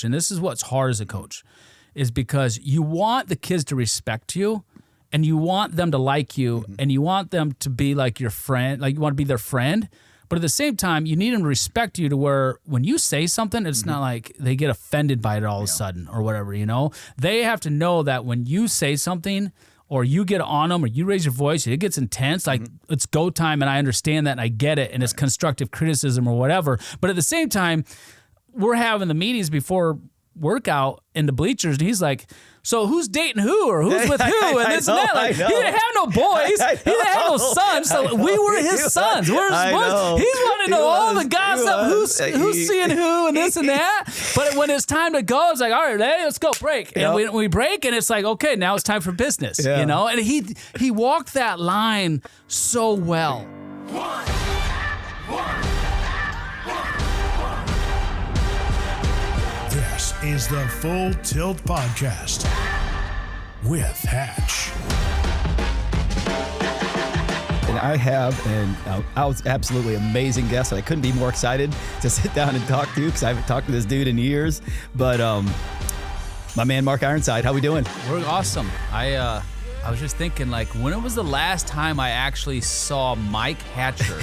and this is what's hard as a coach, is because you want the kids to respect you, and you want them to like you, and you want them to be like your friend, like you want to be their friend. But at the same time, you need them to respect you to where when you say something, it's not like they get offended by it all of a sudden or whatever, you know? They have to know that when you say something or you get on them or you raise your voice, it gets intense, like it's go time, and I understand that and I get it, and it's constructive criticism or whatever. But at the same time, we're having the meetings before workout in the bleachers, and he's like, so who's dating who or who's with who and this and that? Like, he didn't have no boys. He didn't have no sons. So we were his sons. We're his boys. He's wanting to know all the gossip, who's seeing who and this and that. But when it's time to go, it's like, all right, hey, let's go break. And we break, and it's like, okay, now it's time for business, you know? And he walked that line so well. This is the Full Tilt Podcast with Hatch. And I have I was absolutely amazing guest, and I couldn't be more excited to sit down and talk to you because I haven't talked to this dude in years. But my man Mark Ironside, how we doing? We're awesome. I was just thinking, like, when was the last time I actually saw Mike Hatcher?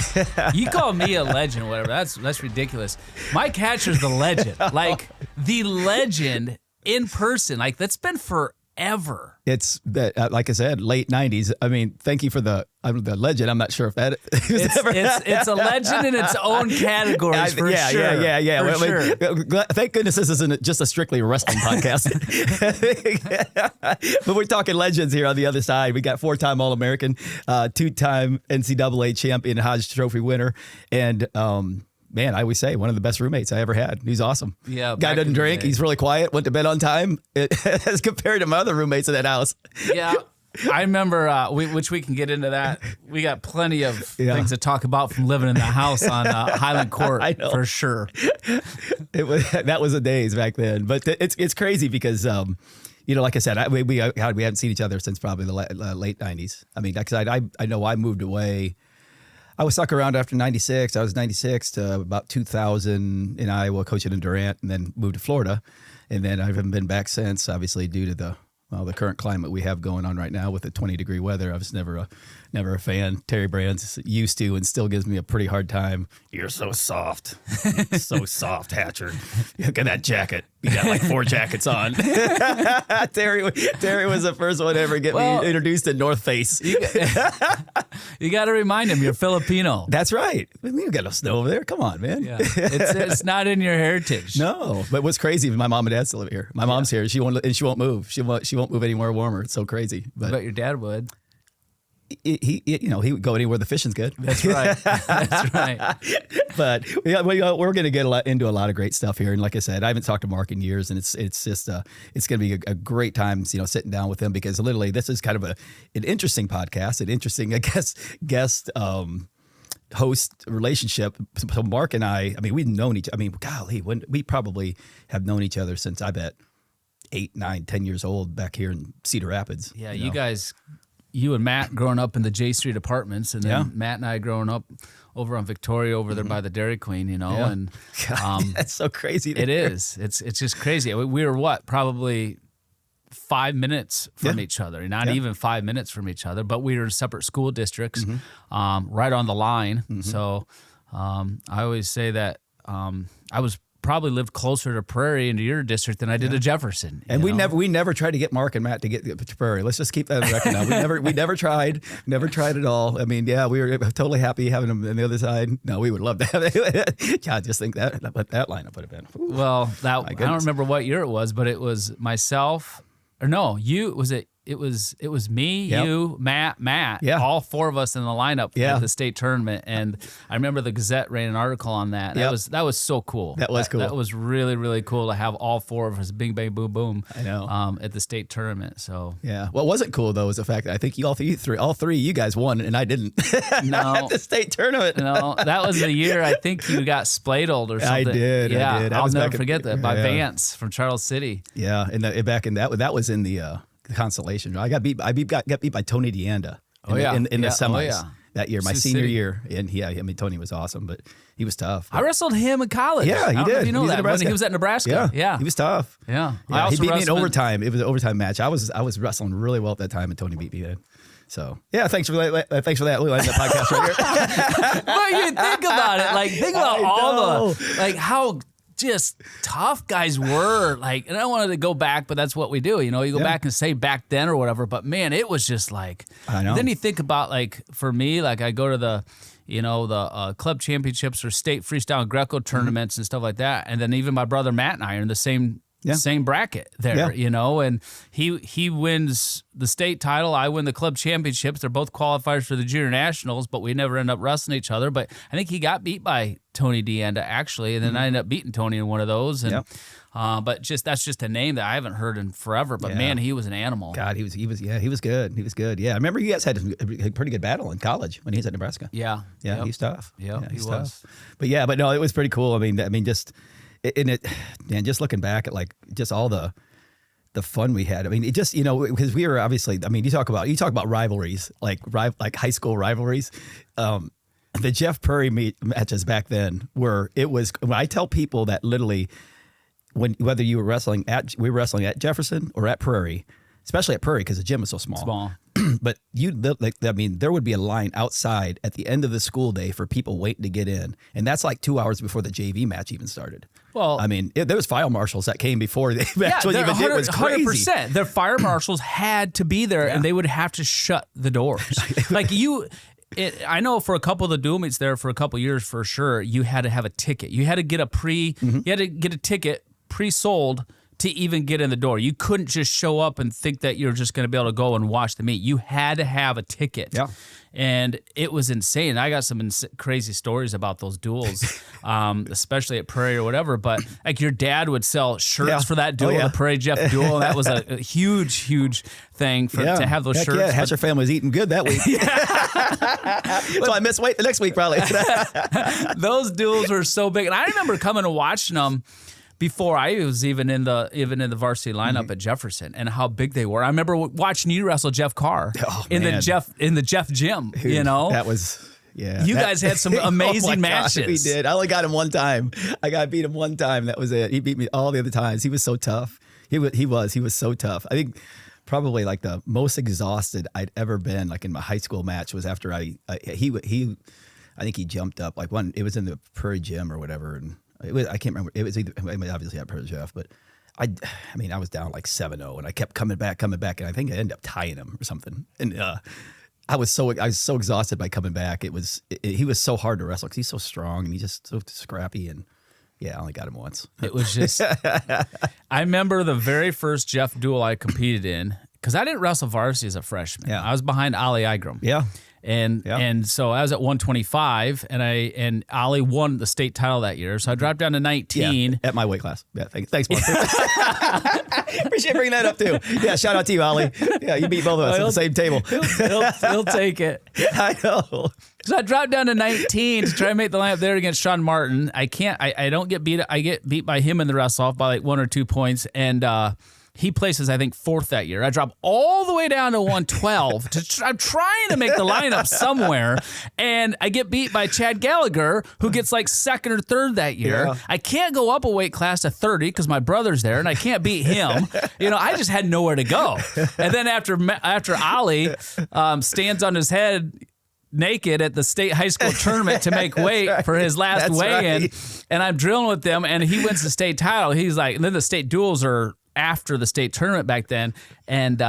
You call me a legend or whatever. That's ridiculous. Mike Hatcher's the legend. Like, the legend in person. Like, that's been forever. It's, like I said, late 90s. I mean, thank you for the legend. I'm not sure if that is it's a legend in its own categories for sure. Yeah. For sure. Thank goodness this isn't just a strictly wrestling podcast. But we're talking legends here on the other side. We got 4-time All-American, 2-time NCAA champion, Hodge Trophy winner, and man, I always say one of the best roommates I ever had. He's awesome. Yeah, guy doesn't drink. He's really quiet. Went to bed on time, as compared to my other roommates in that house. Yeah. I remember, which we can get into that. We got plenty of things to talk about from living in the house on Highland Court, for sure. That was the days back then. But it's crazy because, you know, like I said, we haven't seen each other since probably the late 90s. I mean, because I know I moved away. I was stuck around after 96. I was 96 to about 2000 in Iowa, coaching in Durant, and then moved to Florida. And then I haven't been back since, obviously, due to the current climate we have going on right now with the 20-degree weather. I was never a fan. Terry Brand's used to and still gives me a pretty hard time. You're so soft. So soft, Hatcher. Look at that jacket. You got like 4 jackets on. Terry was the first one to ever get me introduced to North Face. You got to remind him you're Filipino. That's right. We got no snow over there. Come on, man. Yeah. It's not in your heritage. No, but what's crazy is my mom and dad still live here. My mom's here. She won't move. She won't move anywhere warmer. It's so crazy. But I bet your dad would. He would go anywhere the fishing's good. That's right. That's right. But we're going to get into a lot of great stuff here. And like I said, I haven't talked to Mark in years, and it's just it's going to be a great time, sitting down with him, because literally this is kind of an interesting podcast, an interesting, I guess, guest host relationship. So Mark and I mean, we've known each. I mean, golly, we probably have known each other since I bet 8, 9, 10 years old back here in Cedar Rapids. Yeah, you guys. You and Matt growing up in the J Street apartments, and then Matt and I growing up over on Victoria over there by the Dairy Queen, and God, that's so crazy. It is. It's just crazy. We were probably 5 minutes from each other, not even 5 minutes from each other, but we were in separate school districts, right on the line. So I always say that I was probably lived closer to Prairie into your district than I did to Jefferson. And we never tried to get Mark and Matt to get to Prairie. Let's just keep that on record now. We never tried at all. I mean, we were totally happy having them on the other side. No, we would love to have it. I just think that lineup would have been. Ooh, well, I don't remember what year it was, but it was myself, or no, you, was it? It was me, you, Matt, all 4 of us in the lineup at the state tournament, and I remember the Gazette ran an article on that. That was so cool. That was cool. That was really, really cool to have all 4 of us, bing, bang, boom, boom. I know. At the state tournament. So what wasn't cool though was the fact that I think all three you guys won and I didn't. No, at the state tournament. No, that was the year I think you got spladled or something. I did. Yeah, I did. I'll never forget that by Vance from Charles City. Yeah, and back in that was in the Constellation. I got beat by Tony DeAnda in the semis. that year, my Sioux senior City. year. And Tony was awesome, but he was tough. I wrestled him in college. Yeah, I he don't know did. if you know He was that. at When Nebraska. he was at Nebraska. Yeah. He was tough. Yeah. Yeah, he beat me in wrestled overtime. It was an overtime match. I was wrestling really well at that time, and Tony beat me then. So yeah, thanks for that. Thanks for that. We'll end the podcast right here. Well, you think about it. Like, think about all the, like, how just tough guys were. Like, and I don't want to go back, but that's what we do. You know, you go back and say back then or whatever. But man, it was just like, I know. Then you think about, like, for me, like, I go to the, you know, the club championships or state freestyle and Greco tournaments and stuff like that. And then even my brother Matt and I are in the same bracket there, you know, and he wins the state title. I win the club championships. They're both qualifiers for the junior nationals, but we never end up wrestling each other. But I think he got beat by Tony Deanda actually, and then I ended up beating Tony in one of those. And but that's just a name that I haven't heard in forever. But man, he was an animal. God, he was good. He was good. Yeah, I remember you guys had a pretty good battle in college when he was at Nebraska. Yeah, He's tough. Yeah, he was. Tough. But no, it was pretty cool. I mean, just just looking back at like just all the fun we had. I mean, it just, you know, because we were obviously, I mean, you talk about rivalries, like high school rivalries. The Jeff Prairie matches back then when I tell people that literally whether you were wrestling we were wrestling at Jefferson or at Prairie, especially at Prairie because the gym was so small. But there would be a line outside at the end of the school day for people waiting to get in. And that's like 2 hours before the JV match even started. Well, I mean, there was fire marshals that came before the match even did. It was crazy. 100%. The fire marshals had to be there and they would have to shut the doors. Like I know for a couple of the dual meets there for a couple of years for sure, you had to have a ticket. You had to get you had to get a ticket pre-sold to even get in the door. You couldn't just show up and think that you're just going to be able to go and watch the meet. You had to have a ticket. Yeah. And it was insane. I got some crazy stories about those duels, especially at Prairie or whatever. But like your dad would sell shirts for that duel, the Prairie Jeff duel. And that was a huge, huge thing to have those shirts. Yeah, Hatcher family was eating good that week. So I missed weight the next week probably. Those duels were so big. And I remember coming and watching them before I was even in the varsity lineup at Jefferson, and how big they were. I remember watching you wrestle Jeff Carr in the Jeff gym. Dude, you know, that was You guys had some amazing matches. God, we did. I only got him one time. I beat him one time. That was it. He beat me all the other times. He was so tough. He was so tough. I think probably like the most exhausted I'd ever been, like in my high school match, was after I think he jumped up like it was in the Prairie gym or whatever, and I can't remember. It was either, I mean, obviously I Prairie Jeff, but I was down like 7-0, and I kept coming back, and I think I ended up tying him or something. And I was so exhausted by coming back. He was so hard to wrestle because he's so strong and he's just so scrappy. And I only got him once. It was just. I remember the very first Jeff duel I competed in, because I didn't wrestle varsity as a freshman. Yeah. I was behind Ali Igram. Yeah. And so I was at 125, and Ali won the state title that year. So I dropped down to 19 at my weight class. Yeah, thanks, Mark. Appreciate bringing that up too. Yeah, shout out to you, Ali. Yeah, you beat both of us at the same table. He'll take it. I know. So I dropped down to 19 to try and make the lineup there against Sean Martin. I can't. I don't get beat. I get beat by him in the wrestle off by like 1 or 2 points, and he places, I think, 4th that year. I drop all the way down to 112. I'm trying to make the lineup somewhere, and I get beat by Chad Gallagher, who gets like 2nd or 3rd that year. Yeah. I can't go up a weight class to 30 because my brother's there, and I can't beat him. I just had nowhere to go. And then after Ali stands on his head naked at the state high school tournament to make weight for his last weigh-in, and I'm drilling with them, and he wins the state title. He's like, and then the state duels are after the state tournament back then, and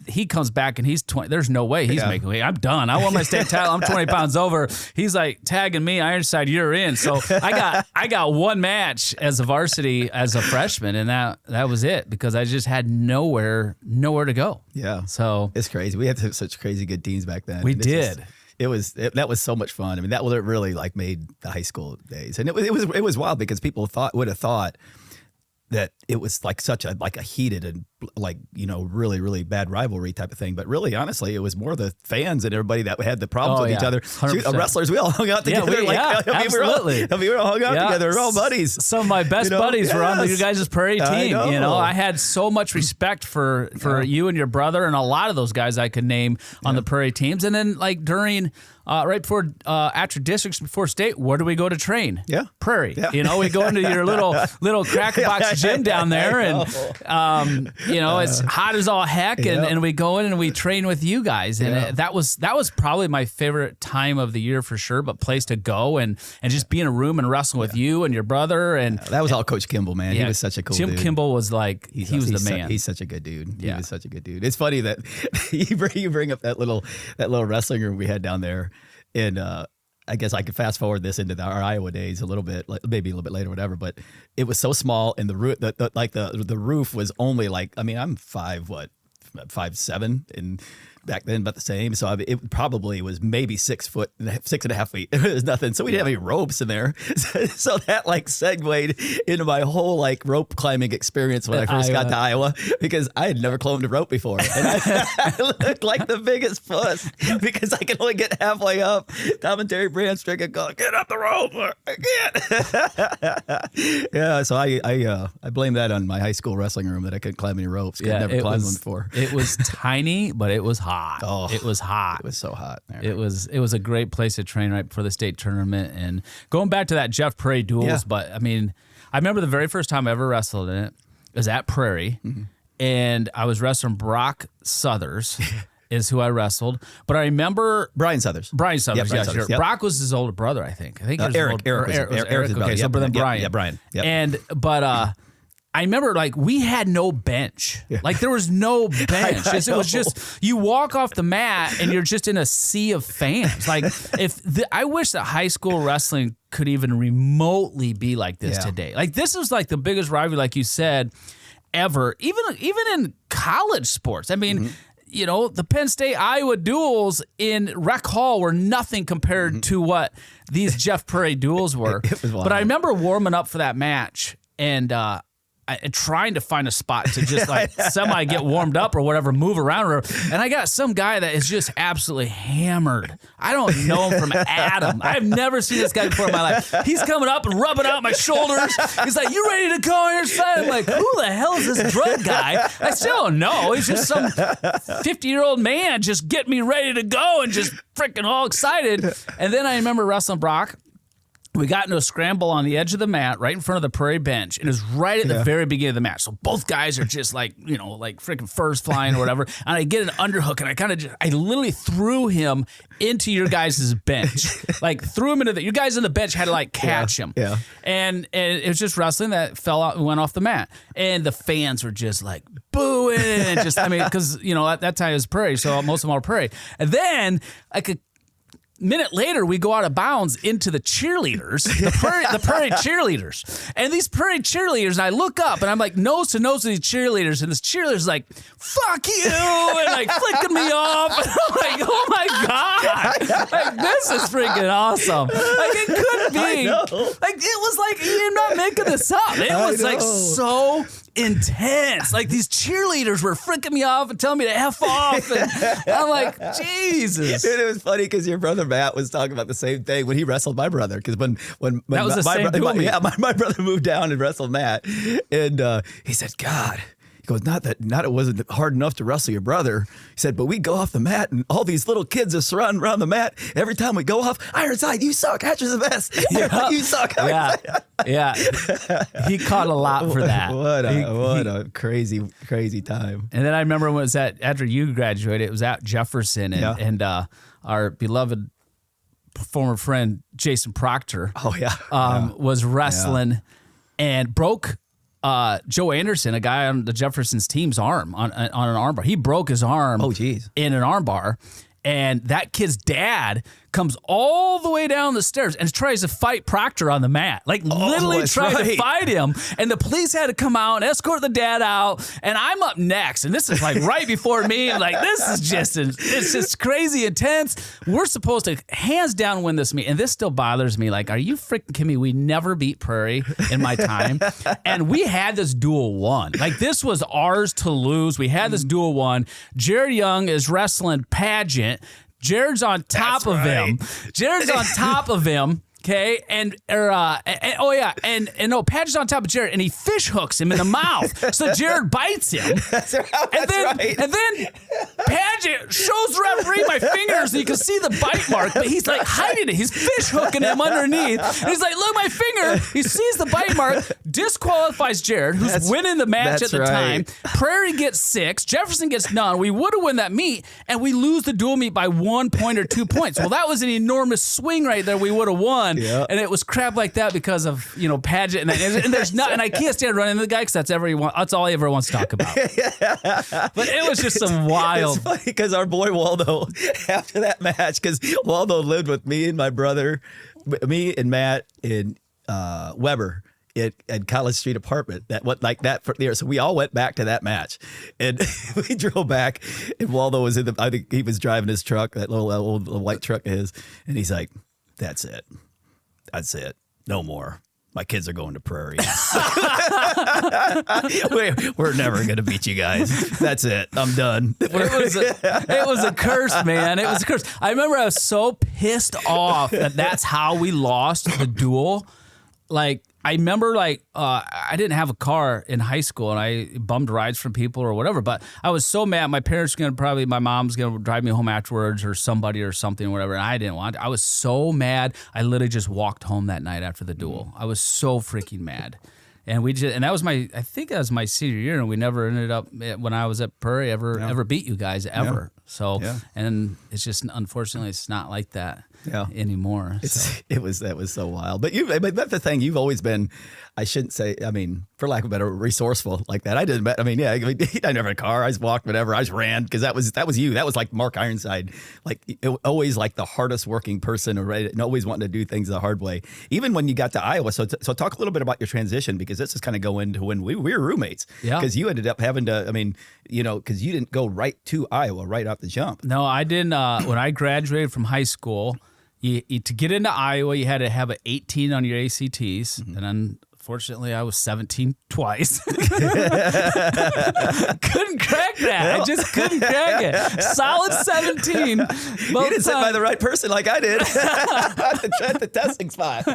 he comes back and he's 20. There's no way he's making weight. I'm done. I won my state title. I'm 20 pounds over. He's like tagging me, Ironside, you're in. So I got one match as a varsity as a freshman, and that was it, because I just had nowhere to go. Yeah. So it's crazy. We had such crazy good teams back then. We did. That was so much fun. I mean, that really like made the high school days, and it was wild because people would have thought that it was like such a heated and like, really, really bad rivalry type of thing. But really, honestly, it was more the fans and everybody that had the problems with each other. Shoot, wrestlers, we all hung out together. Absolutely. We were all hung out together. We're all buddies. Some of my best buddies were on you guys' Prairie team. I had so much respect for you and your brother and a lot of those guys I could name on the Prairie teams. And then like during right before after districts, before state, where do we go to train? Yeah. Prairie. Yeah. You know, we go into your little cracker box gym down there, and you know, it's hot as all heck, and we go in and we train with you guys, and that was probably my favorite time of the year for sure. But place to go and just be in a room and wrestle with you and your brother, and that was all Coach Kimball, man. He was such a cool Jim dude. Kimball was like he was the man. He's such a good dude. Yeah. He was such a good dude. It's funny that you bring up that little wrestling room we had down there, and I guess I could fast forward this into our Iowa days a little bit, like maybe a little bit later, whatever. But it was so small, and the roof was only like, I mean, I'm 5'7", and back then about the same. So it probably was maybe 6 foot, 6.5 feet. It was nothing. So we didn't have any ropes in there. So that like segued into my whole like rope climbing experience when I first got to Iowa, because I had never climbed a rope before. And I looked like the biggest puss because I could only get halfway up. Tom and Terry Brandstring going, get up the rope. I can't. Yeah. So I blame that on my high school wrestling room that I couldn't climb any ropes. I'd never climbed one before. It was tiny, but it was hot. Oh, it was hot. It was so hot there. It was a great place to train right before the state tournament. And going back to that Jeff Prairie duels, but I mean, I remember the very first time I ever wrestled in it was at Prairie, and I was wrestling Brock Southers. Is who I wrestled, but I remember Brian Southers. Yes, Southers, yep. Brock was his older brother, I think. It was Eric. Eric was okay, so brother Brian. Yeah, Brian. Yep. But I remember like we had no bench. Yeah. Like there was no bench. It was just you walk off the mat and you're just in a sea of fans. Like I wish that high school wrestling could even remotely be like this today. Like this is like the biggest rivalry, like you said, ever. Even in college sports. I mean. You know, the Penn State-Iowa duels in Rec Hall were nothing compared to what these Jeff Prairie duels were. But I remember warming up for that match and trying to find a spot to just like semi get warmed up or whatever, move around. And I got some guy that is just absolutely hammered. I don't know him from Adam. I've never seen this guy before in my life. He's coming up and rubbing out my shoulders. He's like, you ready to go on your side? I'm like, who the hell is this drug guy? I still don't know. He's just some 50-year-old man just getting me ready to go and just freaking all excited. And then I remember wrestling Brock. We got into a scramble on the edge of the mat right in front of the Prairie bench. And it was right at the very beginning of the match. So both guys are just like, you know, like freaking furs flying or whatever. And I get an underhook and I literally threw him into your guys' bench. Like threw him into you guys in the bench had to like catch him. Yeah. And it was just wrestling that fell out and went off the mat. And the fans were just like booing. And just, I mean, because, you know, at that time it was Prairie. So most of them are Prairie. And then minute later, we go out of bounds into the cheerleaders, the Prairie cheerleaders. And these Prairie cheerleaders, and I look up and I'm like nose to nose with these cheerleaders, and this cheerleader's like, fuck you, and like flicking me off. And I'm like, oh my God. Like, this is freaking awesome. Like, it could be. Like, it was like, you're not making this up. It was like so intense. Like these cheerleaders were freaking me off and telling me to F off. And I'm like, Jesus. Dude, it was funny because your brother Matt was talking about the same thing when he wrestled my brother. Because when that was my brother moved down and wrestled Matt, and he said, God. He goes, not it wasn't hard enough to wrestle your brother. He said, but we go off the mat and all these little kids are surrounding around the mat. Every time we go off, Ironside, you suck. Hatcher's the best. You suck. Yeah. He caught a lot for that. What a crazy, crazy time. And then I remember when it was after you graduated, it was at Jefferson and our beloved former friend Jason Proctor was wrestling and broke Joe Anderson, a guy on the Jefferson's team's arm on an armbar. He broke his arm in an armbar, and that kid's dad comes all the way down the stairs and tries to fight Proctor on the mat. Like literally tried to fight him. And the police had to come out and escort the dad out. And I'm up next. And this is like right before me. Like this is it's just crazy intense. We're supposed to hands down win this meet. And this still bothers me. Like, are you freaking kidding me? We never beat Prairie in my time. And we had this duel won. Like this was ours to lose. We had this duel won. Jared Young is wrestling Pageant. Jared's on top of him. Jared's on top of him. Okay, and Padgett's on top of Jared, and he fish hooks him in the mouth, so Jared bites him. That's right. And then Padgett shows the referee my fingers, so you can see the bite mark, but he's like hiding it. He's fish hooking him underneath, and he's like, "Look, my finger." He sees the bite mark, disqualifies Jared, who's winning the match at the time. Prairie gets 6, Jefferson gets none. We would have won that meet, and we lose the dual meet by 1 point or 2 points. Well, that was an enormous swing right there. We would have won. Yep. And it was crap like that because of Padgett, and there's not, and I can't stand running into the guy because that's all he ever wants to talk about. But it was just some wild. It's funny because our boy Waldo, after that match, because Waldo lived with me and my brother, me and Matt and Weber at College Street apartment for the year. So we all went back to that match, and we drove back, and Waldo was I think he was driving his truck, that little old white truck of his, and he's like, "That's it. No more. My kids are going to Prairie. We're never going to beat you guys. That's it. I'm done." It was a curse, man. It was a curse. I remember I was so pissed off that's how we lost the duel. Like, I remember, I didn't have a car in high school, and I bummed rides from people or whatever, but I was so mad. My parents my mom's going to drive me home afterwards, or somebody or something or whatever, and I didn't want to. I was so mad. I literally just walked home that night after the duel. I was so freaking mad. And that was I think that was my senior year, and we never ended up, when I was at Prairie, ever beat you guys, ever. Yeah. So, and it's just, unfortunately, it's not like that anymore. That was so wild. But that's the thing, you've always been, I shouldn't say, for lack of a better, resourceful like that. I never had a car. I just walked, whatever. I just ran, because that was you. That was like Mark Ironside, always like the hardest working person, and always wanting to do things the hard way. Even when you got to Iowa. So talk a little bit about your transition, because this is kind of going to when we were roommates. Yeah. Because you ended up having to, because you didn't go right to Iowa right off the jump. No, I didn't. When I graduated from high school, to get into Iowa, you had to have an 18 on your ACTs, and then fortunately, I was 17 twice. Couldn't crack that. I just couldn't crack it. Solid 17. You didn't sit by the right person like I did at the testing spot.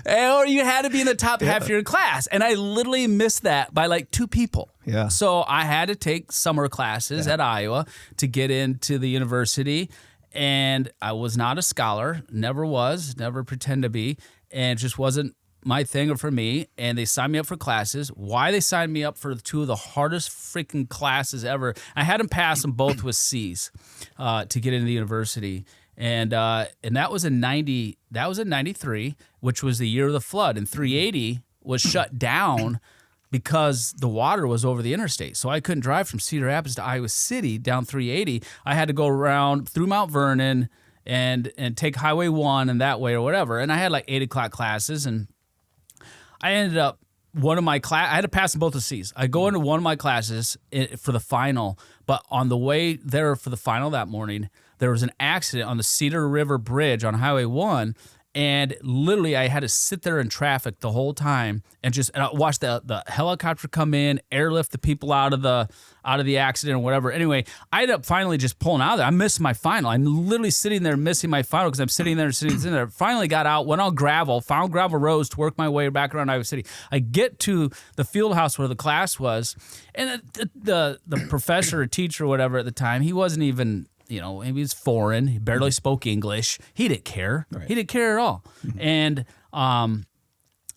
Or you had to be in the top half of your class. And I literally missed that by 2 people. Yeah. So I had to take summer classes at Iowa to get into the university. And I was not a scholar, never was, never pretend to be, and it just wasn't my thing or for me. And they signed me up for classes. Why they signed me up for 2 of the hardest freaking classes ever. I had them pass them both with C's to get into the university. And that was in 90. That was in 93, which was the year of the flood. And 380 was shut down because the water was over the interstate. So I couldn't drive from Cedar Rapids to Iowa City down 380. I had to go around through Mount Vernon and take Highway 1 and that way or whatever. And I had 8 o'clock classes, and I ended up, I had to pass them both the C's. I go into one of my classes for the final, but on the way there for the final that morning, there was an accident on the Cedar River Bridge on Highway 1, and literally I had to sit there in traffic the whole time and watch the helicopter come in, airlift the people out of the accident or whatever. Anyway, I ended up finally just pulling out of there. I missed my final. I'm literally sitting there missing my final because I'm sitting there. Finally got out, went on gravel, found gravel roads to work my way back around Iowa City. I get to the field house where the class was, and the professor or teacher or whatever at the time, he wasn't even, he was foreign. He barely spoke English. He didn't care. Right. He didn't care at all. Mm-hmm. And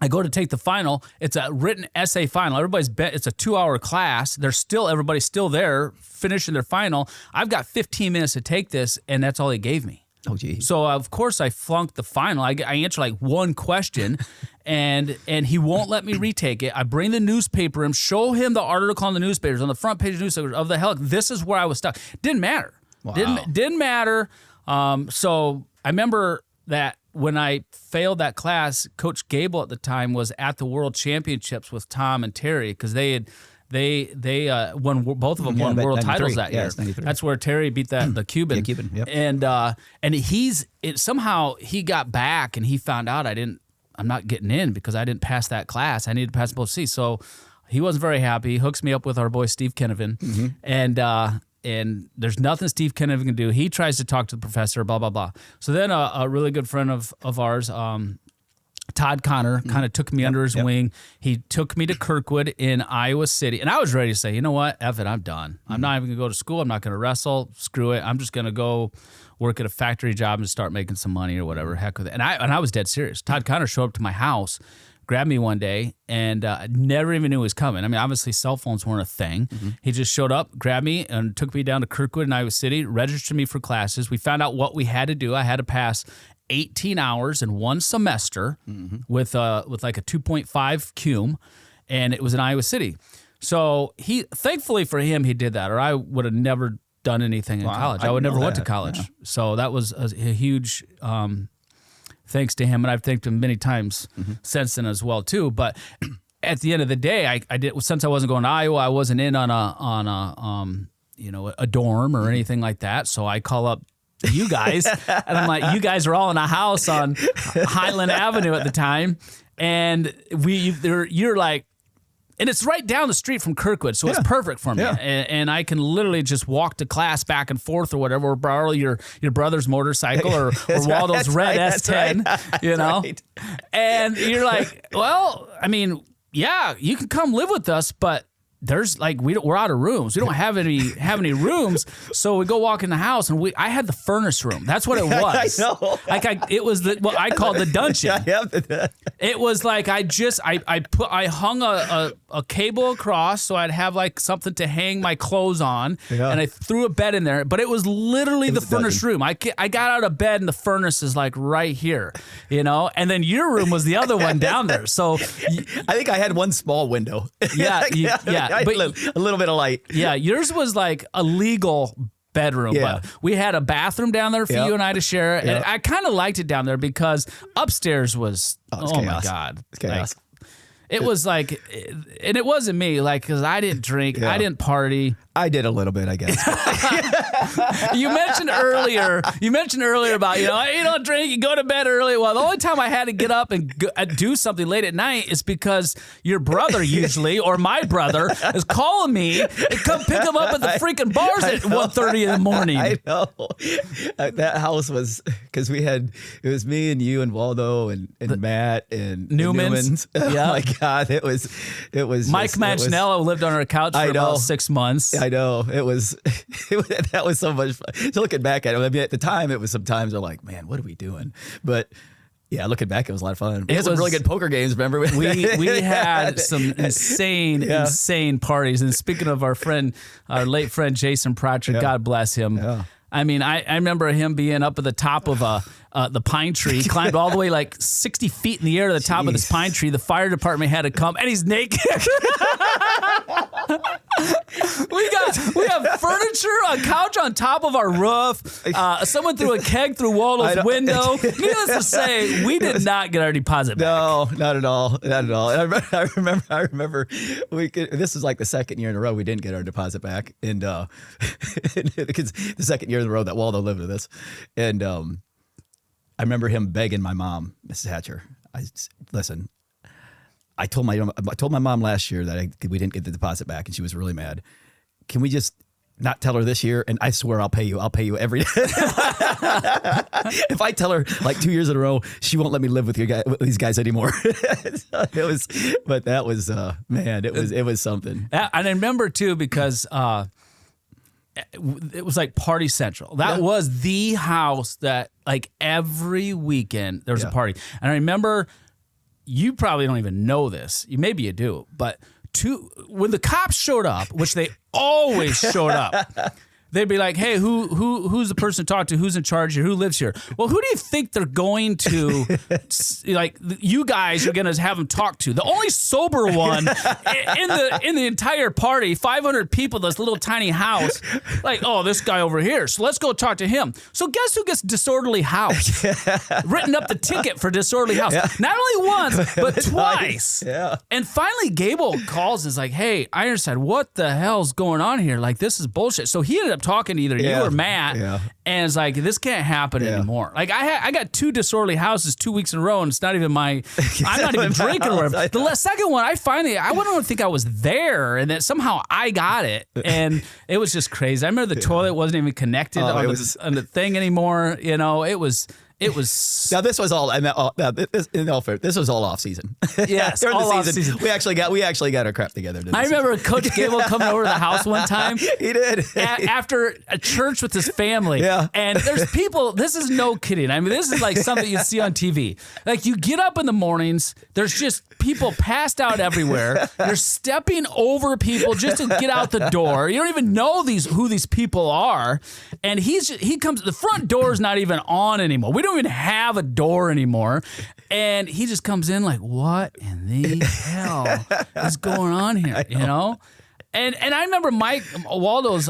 I go to take the final. It's a written essay final. It's a 2-hour class. Everybody's still there finishing their final. I've got 15 minutes to take this, and that's all they gave me. Oh, gee. So, of course, I flunked the final. I answer one question, and he won't let me retake it. I bring the newspaper and show him the article on the newspapers, on the front page of the newspapers of the hell. This is where I was stuck. Didn't matter. Wow. Didn't matter. So I remember that when I failed that class, Coach Gable at the time was at the World Championships with Tom and Terry, because they won, both of them won world titles that year. That's where Terry beat the Cuban. Yeah, Cuban. Yep. And somehow he got back and he found out I'm not getting in because I didn't pass that class. I needed to pass both C's. So he wasn't very happy. He hooks me up with our boy Steve Kennevan, and and there's nothing Steve Kennedy can do. He tries to talk to the professor, blah, blah, blah. So then a really good friend of ours, Todd Connor, kind of took me under his wing. He took me to Kirkwood in Iowa City. And I was ready to say, you know what? F it, I'm done. I'm not even going to go to school. I'm not going to wrestle. Screw it. I'm just going to go work at a factory job and start making some money or whatever. Heck with it. And I was dead serious. Todd Connor showed up to my house, grabbed me one day, and never even knew he was coming. I mean, obviously cell phones weren't a thing. He just showed up, grabbed me, and took me down to Kirkwood in Iowa City, registered me for classes. We found out what we had to do. I had to pass 18 hours in one semester with like a 2.5 cum, and it was in Iowa City. So thankfully for him, he did that, or I would have never done anything in college. I would never went to college. Yeah. So that was a huge thanks to him, and I've thanked him many times since then as well too. But at the end of the day, I did, since I wasn't going to Iowa, I wasn't in on a dorm or anything like that. So I call up you guys, and I'm like, you guys are all in a house on Highland Avenue at the time, and you're like, and it's right down the street from Kirkwood, so it's perfect for me, and I can literally just walk to class back and forth or whatever, or borrow your brother's motorcycle or Waldo's red S10, you know, and you're like, well, I mean, yeah, you can come live with us, but there's like we're out of rooms. We don't have any rooms, so we go walk in the house, and I had the furnace room. That's what it was. I know. Like it was what I called the dungeon. It was like I hung a cable across so I'd have like something to hang my clothes on, and I threw a bed in there. But it was literally the furnace room. I got out of bed and the furnace is like right here, you know. And then your room was the other one down there. So I think I had one small window. Yeah. But a little bit of light. Yeah, yours was like a legal bedroom, but we had a bathroom down there for you and I to share, and I kind of liked it down there because upstairs was my God, it's chaos. It was like, and it wasn't me, like, because I didn't drink, I didn't party. I did a little bit, I guess. You mentioned earlier about, you don't drink, you go to bed early. Well, the only time I had to get up and do something late at night is because your brother usually, or my brother, is calling me and come pick him up at the freaking bars at 1:30 in the morning. I know. That house was, because it was me and you and Waldo and Matt and Newman's. Oh my God, it was. Mike Manchinello lived on our couch for about 6 months. I know. That was so much fun. So looking back at it, I mean, at the time, it was sometimes I'm like, man, what are we doing? But yeah, looking back, it was a lot of fun. We had some really good poker games, remember? We had some insane parties. And speaking of our late friend Jason Pratchett, God bless him. Yeah. I mean, I remember him being up at the top of the pine tree. He climbed all the way like 60 feet in the air to the top of this pine tree. The fire department had to come, and he's naked. We have furniture, a couch on top of our roof. Someone threw a keg through Waldo's window. Needless to say, we did not get our deposit back. No, not at all. Not at all. And I remember this is like the second year in a row we didn't get our deposit back, and because the second year in a row that Waldo lived with us, and I remember him begging my mom, Mrs. Hatcher. Listen. I told my mom last year that we didn't get the deposit back, and she was really mad. Can we just not tell her this year? And I swear I'll pay you every day. If I tell her like 2 years in a row, she won't let me live with these guys anymore. It was something. And I remember too, because it was like Party Central. That was the house that like every weekend there was a party. And I remember, you probably don't even know this. Maybe you do, but when the cops showed up, which they always showed up, they'd be like, "Hey, who's the person to talk to? Who's in charge here? Who lives here?" Well, who do you think they're going to, like, you guys are going to have them talk to? The only sober one in the entire party, 500 people, this little tiny house, like, oh, this guy over here. So let's go talk to him. So guess who gets disorderly house? Written up the ticket for disorderly house. Yeah. Not only once, but twice. Yeah. And finally, Gable calls and is like, "Hey, Ironside, what the hell's going on here? Like, this is bullshit." So he ended up up talking to either you or Matt, and it's like, this can't happen anymore. Like I got 2 disorderly houses 2 weeks in a row, and it's not even I'm not even drinking or whatever. The second one, I wouldn't think I was there, and that somehow I got it, and it was just crazy. I remember the toilet wasn't even connected on the thing anymore. You know, it was. Now this was all. This was all off season. Yes, during all the off season. We actually got our crap together. I remember Coach Gable coming over to the house one time. He did after a church with his family. Yeah, and there's people. This is no kidding. I mean, this is like something you see on TV. Like you get up in the mornings. There's just people passed out everywhere. You're stepping over people just to get out the door. You don't even know who these people are. And he comes. The front door is not even on anymore. We don't even have a door anymore. And he just comes in like, what in the hell is going on here? You know? And I remember Mike Waldo's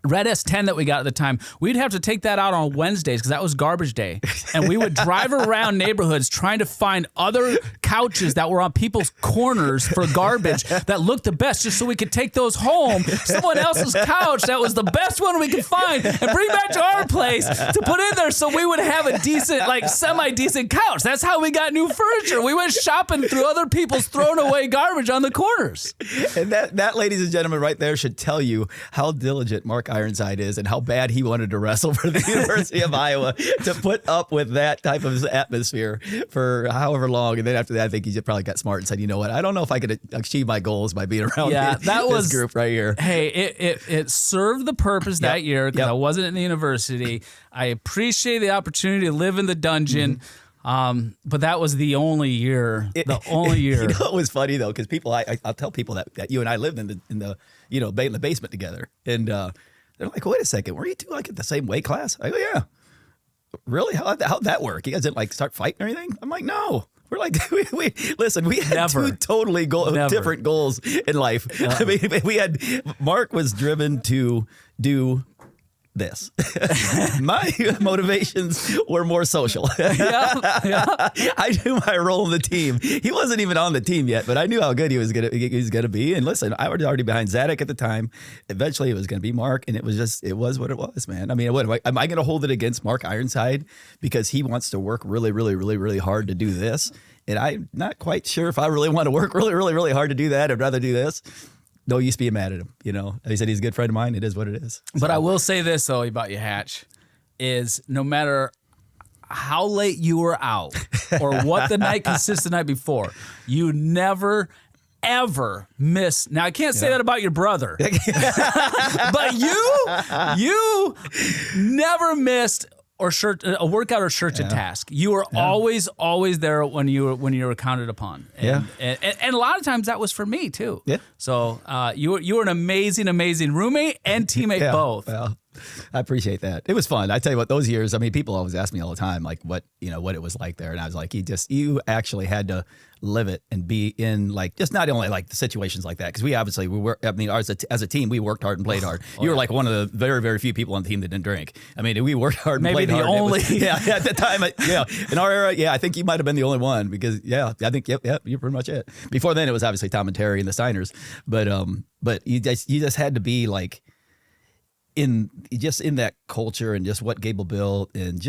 Red S10 that we got at the time, we'd have to take that out on Wednesdays because that was garbage day. And we would drive around neighborhoods trying to find other couches that were on people's corners for garbage that looked the best just so we could take those home, someone else's couch that was the best one we could find, and bring back to our place to put in there so we would have a decent, like semi-decent couch. That's how we got new furniture. We went shopping through other people's thrown away garbage on the corners. And that, ladies and gentlemen, right there should tell you how diligent Mark Ironside is and how bad he wanted to wrestle for the University of Iowa to put up with that type of atmosphere for however long. And then after that, I think he just probably got smart and said, you know what, I don't know if I could achieve my goals by being around this group right here. Hey, it served the purpose that year because I wasn't in the university. I appreciate the opportunity to live in the dungeon. But that was the only year. You know, it was funny though, because people, I'll tell people that you and I lived in the basement together, and they're like, "Wait a second, were you two like at the same weight class?" I go, "Yeah." Really? How'd that work? You guys didn't like start fighting or anything? I'm like, "No." We're like, we listen. We had two totally different goals in life. I mean, Mark was driven to do this. My motivations were more social. I knew my role in the team. He wasn't even on the team yet, but I knew how good he was gonna be. And listen, I was already behind Zadok at the time. Eventually, it was gonna be Mark, and it was what it was, man. I mean, am I gonna hold it against Mark Ironside because he wants to work really, really, really, really hard to do this? And I'm not quite sure if I really want to work really, really, really hard to do that. I'd rather do this. No use being mad at him, you know. He said he's a good friend of mine. It is what it is. But I will say this, though, about you, Hatch, is no matter how late you were out or what the night consists the night before, you never, ever miss. Now, I can't say that about your brother, but you never missed a workout or church a task. You were always there when you were counted upon. And a lot of times that was for me too. Yeah. So you were an amazing roommate and teammate both. Well, I appreciate that. It was fun. I tell you what, those years, I mean, people always ask me all the time, like what it was like there. And I was like, you actually had to live it and be in like, just not only like the situations like that. Cause as a team, we worked hard and played hard. You were like one of the very, very few people on the team that didn't drink. I mean, we worked hard and played hard. Maybe the only. At the time, in our era, I think you might've been the only one because I think, you're pretty much it. Before then it was obviously Tom and Terry and the Steiners, but you just had to be like, in that culture and just what Gable built and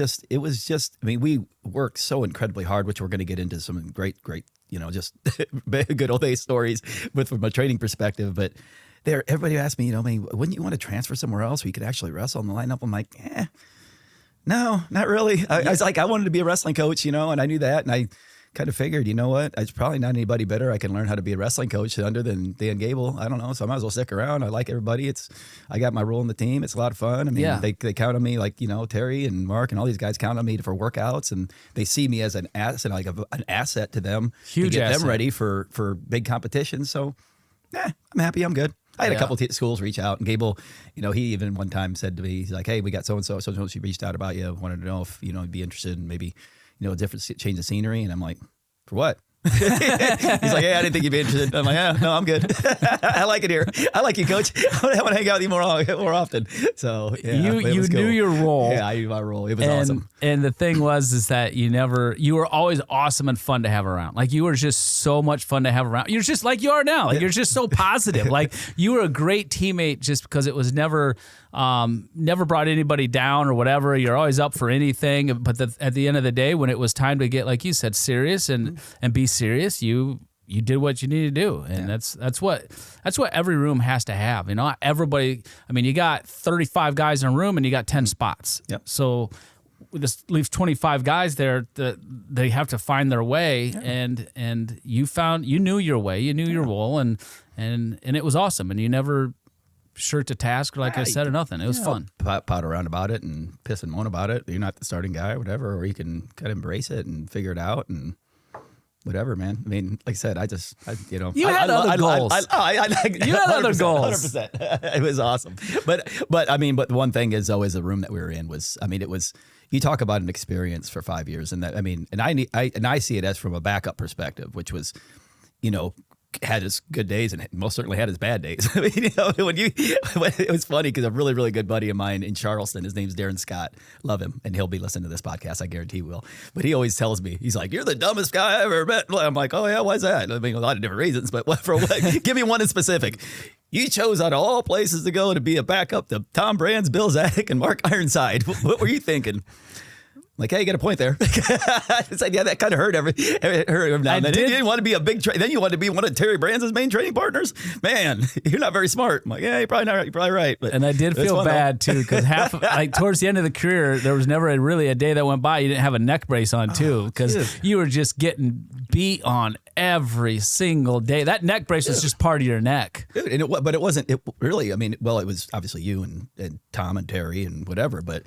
we worked so incredibly hard, which we're going to get into some great, just good old days stories from a training perspective. But everybody asked me, wouldn't you want to transfer somewhere else where you could actually wrestle in the lineup? I'm like, no, not really. I was like, I wanted to be a wrestling coach, and I knew that. And I kind of figured, it's probably not anybody better I can learn how to be a wrestling coach under than Dan Gable. I don't know. So I might as well stick around. I like everybody. I got my role in the team. It's a lot of fun. I mean, they count on me like, Terry and Mark and all these guys count on me for workouts, and they see me as an asset, like an asset to them. Huge to get asset. them ready for big competitions. So I'm happy. I'm good. I had a couple schools reach out, and Gable, he even one time said to me, he's like, hey, we got so-and-so. She reached out about you. Wanted to know if, you'd be interested in maybe, a different change of scenery. And I'm like, for what? He's like, hey, I didn't think you'd be interested. I'm like, yeah, no, I'm good. I like it here. I like you, coach. I want to hang out with you more often. So yeah, you knew your role. Yeah, I knew my role. It was awesome. And the thing is that you were always awesome and fun to have around. Like, you were just so much fun to have around. You're just like you are now. Like, you're just so positive. Like, you were a great teammate just because it was never brought anybody down or whatever. You're always up for anything. But at the end of the day, when it was time to get, like you said, serious and be serious, you did what you needed to do. And that's what every room has to have. You know, everybody, I mean, you got 35 guys in a room and you got 10 spots. Yep. So this leaves 25 guys there that they have to find their way. And you knew your way, you knew your role, and it was awesome. And you never shirt to task, like I said, or nothing. It was fun. Pout around about it and piss and moan about it. You're not the starting guy or whatever, or you can kind of embrace it and figure it out and whatever, man. I mean, like I said, you had other goals. You had other goals. 100%. It was awesome. But the one thing is always the room that we were in was, I mean, it was, you talk about an experience for 5 years, and that, I mean, and I see it as from a backup perspective, which was, you know, had his good days and most certainly had his bad days. I mean, you know, it was funny because a really, really good buddy of mine in Charleston, his name's Darren Scott. Love him. And he'll be listening to this podcast. I guarantee he will. But he always tells me, he's like, you're the dumbest guy I ever met. I'm like, oh yeah, why's that? I mean, a lot of different reasons, but what? Give me one in specific. You chose out of all places to go to be a backup to Tom Brands, Bill Zadek, and Mark Ironside. What were you thinking? Like, hey, you got a point there. It's like, yeah, that kind of hurt every now and then. You didn't want to be a big then you wanted to be one of Terry Brands' main training partners? Man, you're not very smart. I'm like, yeah, you're probably not right. You're probably right. But and I did feel bad, too, because towards the end of the career, there was never really a day that went by you didn't have a neck brace on, too, because you were just getting beat on every single day. That neck brace was just part of your neck. Dude, but it wasn't, it really, I mean, well, it was obviously you and Tom and Terry and whatever, but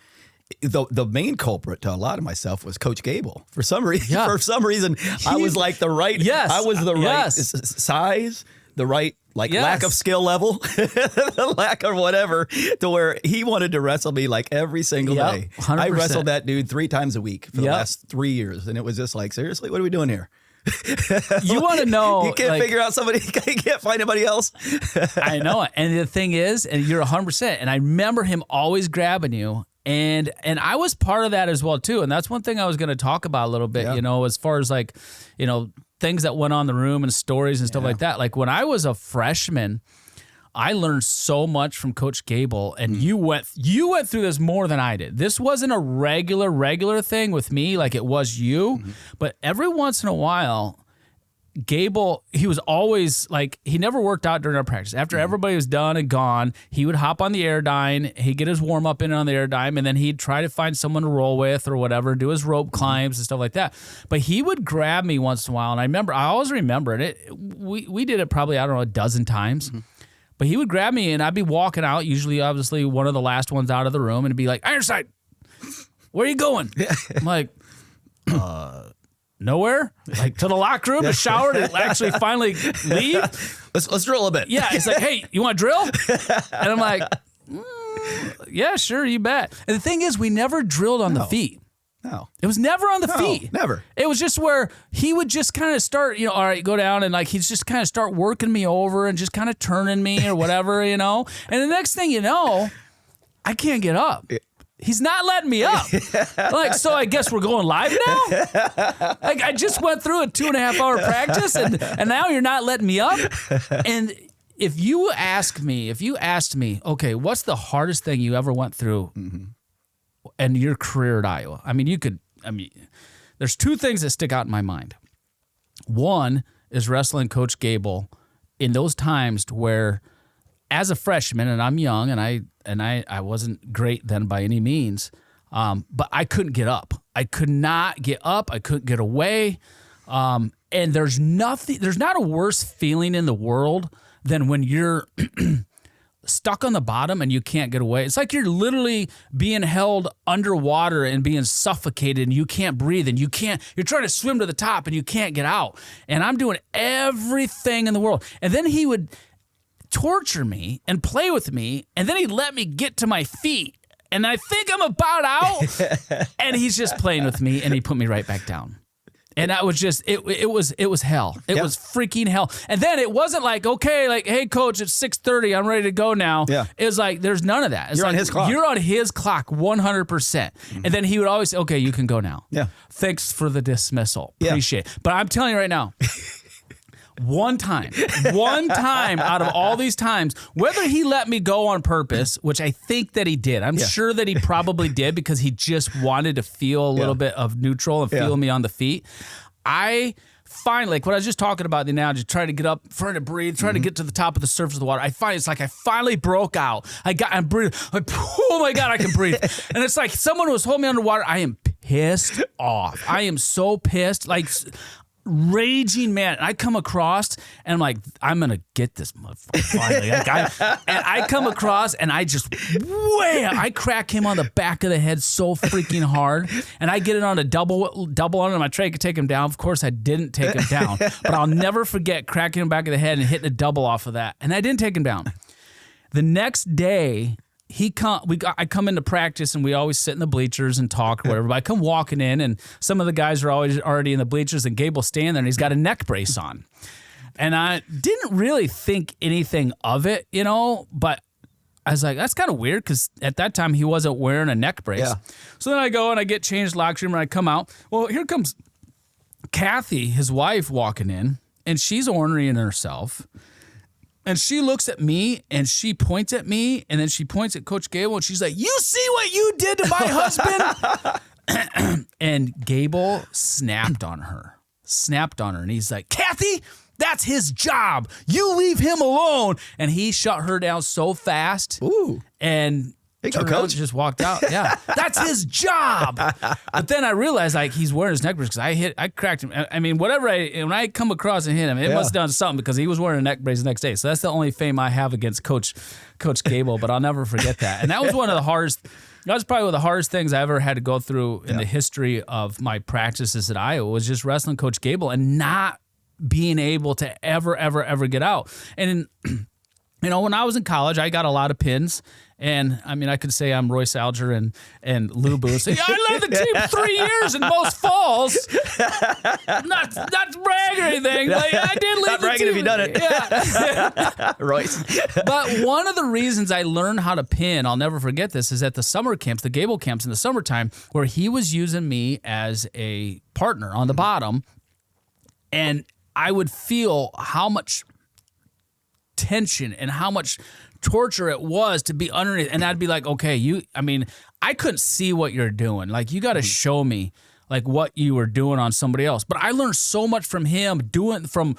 the main culprit to a lot of myself was Coach Gable. For some reason, I was like the right. Yes, I was the right size, the right lack of skill level, the lack of whatever, to where he wanted to wrestle me like every single day. 100%. I wrestled that dude 3 times a week for the last 3 years, and it was just like, seriously, what are we doing here? You want to know? You can't figure out somebody. You can't find anybody else. I know it. And the thing is, and you're 100%. And I remember him always grabbing you. And I was part of that as well, too. And that's one thing I was going to talk about a little bit, you know, as far as like, you know, things that went on in the room and stories and stuff like that. Like when I was a freshman, I learned so much from Coach Gable, and you went through this more than I did. This wasn't a regular thing with me like it was you, but every once in a while, Gable, he was always like, he never worked out during our practice. After everybody was done and gone, he would hop on the Airdyne, he'd get his warm up in on the Airdyne, and then he'd try to find someone to roll with or whatever, do his rope climbs and stuff like that. But he would grab me once in a while, and I always remember it. We did it probably, I don't know, a dozen times. But he would grab me, and I'd be walking out, usually, obviously, one of the last ones out of the room, and be like, Ironside, where are you going? I'm like, nowhere, like to the locker room to shower to actually finally leave. Let's drill a bit. Yeah, it's like, hey, you want to drill? And I'm like, yeah, sure, you bet. And the thing is, we never drilled on the feet. No, it was never on the feet. Never. It was just where he would just kind of start, you know, all right, go down, and like he'd just kind of start working me over and just kind of turning me or whatever, you know. And the next thing you know, I can't get up. He's not letting me up. Like, so I guess we're going live now? Like, I just went through a 2.5 hour practice, and now you're not letting me up? And if you asked me, okay, what's the hardest thing you ever went through in your career at Iowa? I mean, there's 2 things that stick out in my mind. One is wrestling Coach Gable in those times where, as a freshman, and I'm young, and I wasn't great then by any means, but I couldn't get up. I could not get up. I couldn't get away. And there's not a worse feeling in the world than when you're stuck on the bottom and you can't get away. It's like you're literally being held underwater and being suffocated, and you can't breathe, and you're trying to swim to the top and you can't get out. And I'm doing everything in the world. And then he would torture me and play with me, and then he'd let me get to my feet, and I think I'm about out, and he's just playing with me, and he put me right back down. And that was just it was hell. It was freaking hell. And then it wasn't like, okay, like, hey coach, it's 6:30, I'm ready to go now. Yeah. It was like there's none of that. It's You're like, on his clock. You're on his clock 100%. And then he would always say, okay, you can go now. Yeah. Thanks for the dismissal. Yeah. Appreciate it. But I'm telling you right now, one time out of all these times, whether he let me go on purpose, which I think that he did. I'm sure that he probably did because he just wanted to feel a little bit of neutral and feel me on the feet. I finally, like what I was just talking about the analogy, trying to get up, trying to breathe, trying to get to the top of the surface of the water. I finally broke out. I'm breathing. Like, oh my God, I can breathe. And it's like someone was holding me underwater. I am pissed off. I am so pissed. Like, raging mad. I come across and I'm like, I'm gonna get this motherfucker finally. And I come across and I just I crack him on the back of the head so freaking hard, and I get it on a double on him. I tried to take him down. Of course, I didn't take him down, but I'll never forget cracking him back of the head and hitting a double off of that, and I didn't take him down. The next day, I come into practice and we always sit in the bleachers and talk or whatever. But I come walking in and some of the guys are always already in the bleachers, and Gable's standing there and he's got a neck brace on. And I didn't really think anything of it, but I was like, that's kind of weird because at that time he wasn't wearing a neck brace. Yeah. So then I go and I get changed locker room and I come out. Well, here comes Kathy, his wife, walking in, and she's ornery in herself. And she looks at me and she points at me and then she points at Coach Gable and she's like, you see what you did to my husband? And Gable snapped on her. And he's like, Kathy, that's his job. You leave him alone. And he shut her down so fast. Ooh. And turned around and just walked out. Yeah, that's his job. But then I realized like he's wearing his neck brace because I cracked him. I mean, when I come across and hit him, it must have done something because he was wearing a neck brace the next day. So that's the only fame I have against Coach Gable. But I'll never forget that. And that was one of the hardest. That was probably one of the hardest things I ever had to go through in the history of my practices at Iowa was just wrestling Coach Gable and not being able to ever get out. And when I was in college, I got a lot of pins. And I mean, I could say I'm Royce Alger and Lou Booth. I led the team 3 years in most falls. Not to brag or anything. Like, I did lead not the bragging team. if you done it. Yeah. Royce. But one of the reasons I learned how to pin, I'll never forget this, is at the summer camps, the Gable camps in the summertime, where he was using me as a partner on the bottom. And I would feel how much tension and how much torture it was to be underneath, and I'd be like, okay, I couldn't see what you're doing. Like, you got to show me like what you were doing on somebody else. But I learned so much from him doing from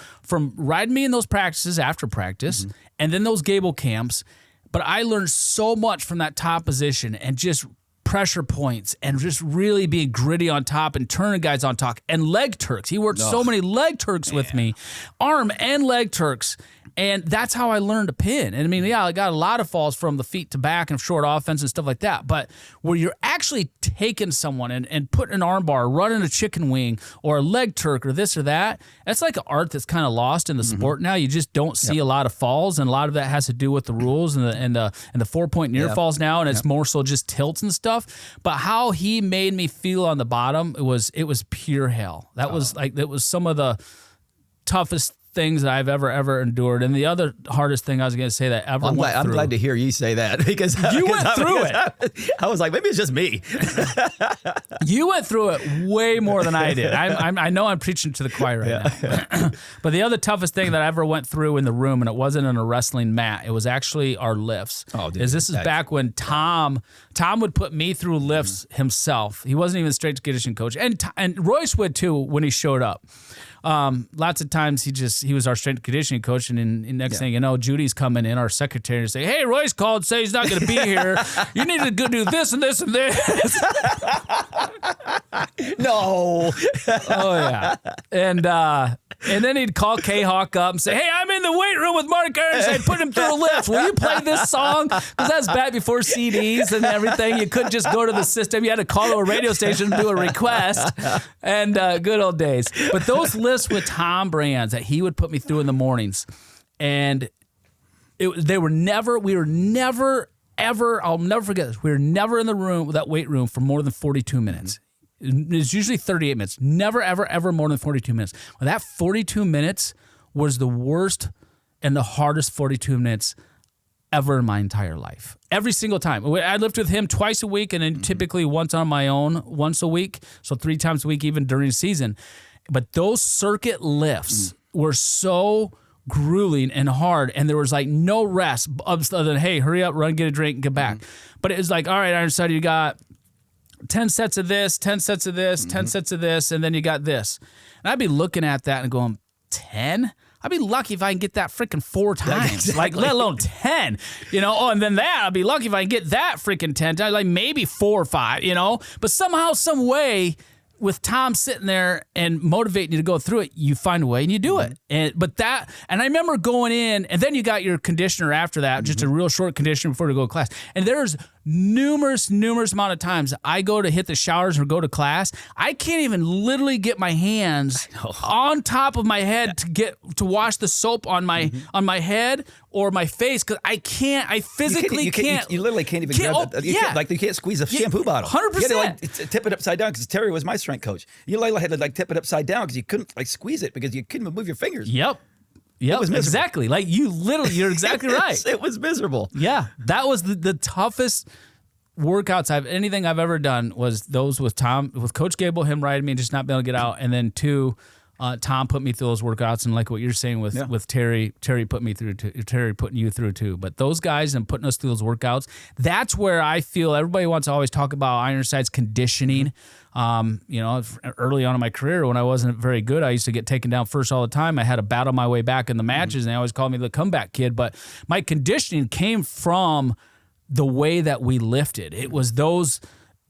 riding me in those practices after practice, and then those Gable camps. But I learned so much from that top position and just pressure points and just really being gritty on top and turning guys on top and leg turks. He worked so many leg turks with me, arm and leg turks. And that's how I learned to pin. And I mean, I got a lot of falls from the feet to back and short offense and stuff like that. But where you're actually taking someone and putting an arm bar, running a chicken wing or a leg turk or this or that, that's like an art that's kind of lost in the sport now. You just don't see a lot of falls, and a lot of that has to do with the rules and the 4-point near falls now, and it's more so just tilts and stuff. But how he made me feel on the bottom, it was pure hell. That was some of the toughest things that I've ever endured. And the other hardest thing I was going to say that ever went through. I'm glad to hear you say that because you went through it. I was like, maybe it's just me. You went through it way more than I did. I know I'm preaching to the choir right now. But the other toughest thing that I ever went through in the room, and it wasn't in a wrestling mat, it was actually our lifts. Oh, dude, this is back when Tom would put me through lifts himself. He wasn't even a strength conditioning coach. And Royce would too when he showed up. Lots of times he was our strength conditioning coach, and next thing you know, Judy's coming in, our secretary, and say, "Hey, Royce called, say he's not going to be here. You need to go do this and this and this." No. Oh yeah, and then he'd call K-Hawk up and say, "Hey, I'm in the weight room with Mark Ironside. Put him through a lift. Will you play this song?" Because that's back before CDs and everything. You couldn't just go to the system. You had to call to a radio station and do a request. And good old days. But those lifts with Tom Brands that he would put me through in the mornings, and we were never ever, I'll never forget this. We were never in the room, that weight room, for more than 42 minutes. It's usually 38 minutes. Never, ever, ever more than 42 minutes. Well, that 42 minutes was the worst and the hardest 42 minutes ever in my entire life. Every single time. I lifted with him twice a week and then typically once on my own once a week. So 3 times a week even during season. But those circuit lifts were so grueling and hard, and there was like no rest other than, hey, hurry up, run, get a drink, get back. But it was like, all right, Ironside, you got 10 sets of this, 10 sets of this, 10 sets of this, and then you got this. And I'd be looking at that and going, 10? I'd be lucky if I can get that freaking 4 times, exactly. like let alone 10, and then that, I'd be lucky if I can get that freaking 10 times, like maybe 4 or 5, but somehow, some way, with Tom sitting there and motivating you to go through it, you find a way and you do it. And I remember going in, and then you got your conditioner after that, just a real short conditioner before you go to class. And there's numerous amount of times I go to hit the showers or go to class, I can't even literally get my hands on top of my head to wash the soap on my head or my face, because I physically can't. You literally can't even grab it. You can't squeeze a shampoo bottle. 100%. You had to tip it upside down, because Terry was my strength coach. You had to tip it upside down because you couldn't squeeze it because you couldn't even move your fingers. Yep, It was miserable. exactly. Like you're exactly right. It was miserable. Yeah, that was the toughest workouts anything I've ever done was those with Tom, with Coach Gable, him riding me and just not being able to get out, and then 2, Tom put me through those workouts, and like what you're saying with Terry put me through too, Terry putting you through too. But those guys and putting us through those workouts, that's where I feel everybody wants to always talk about Ironside's conditioning. Early on in my career when I wasn't very good, I used to get taken down first all the time. I had to battle my way back in the matches, and they always called me the comeback kid. But my conditioning came from the way that we lifted. It was those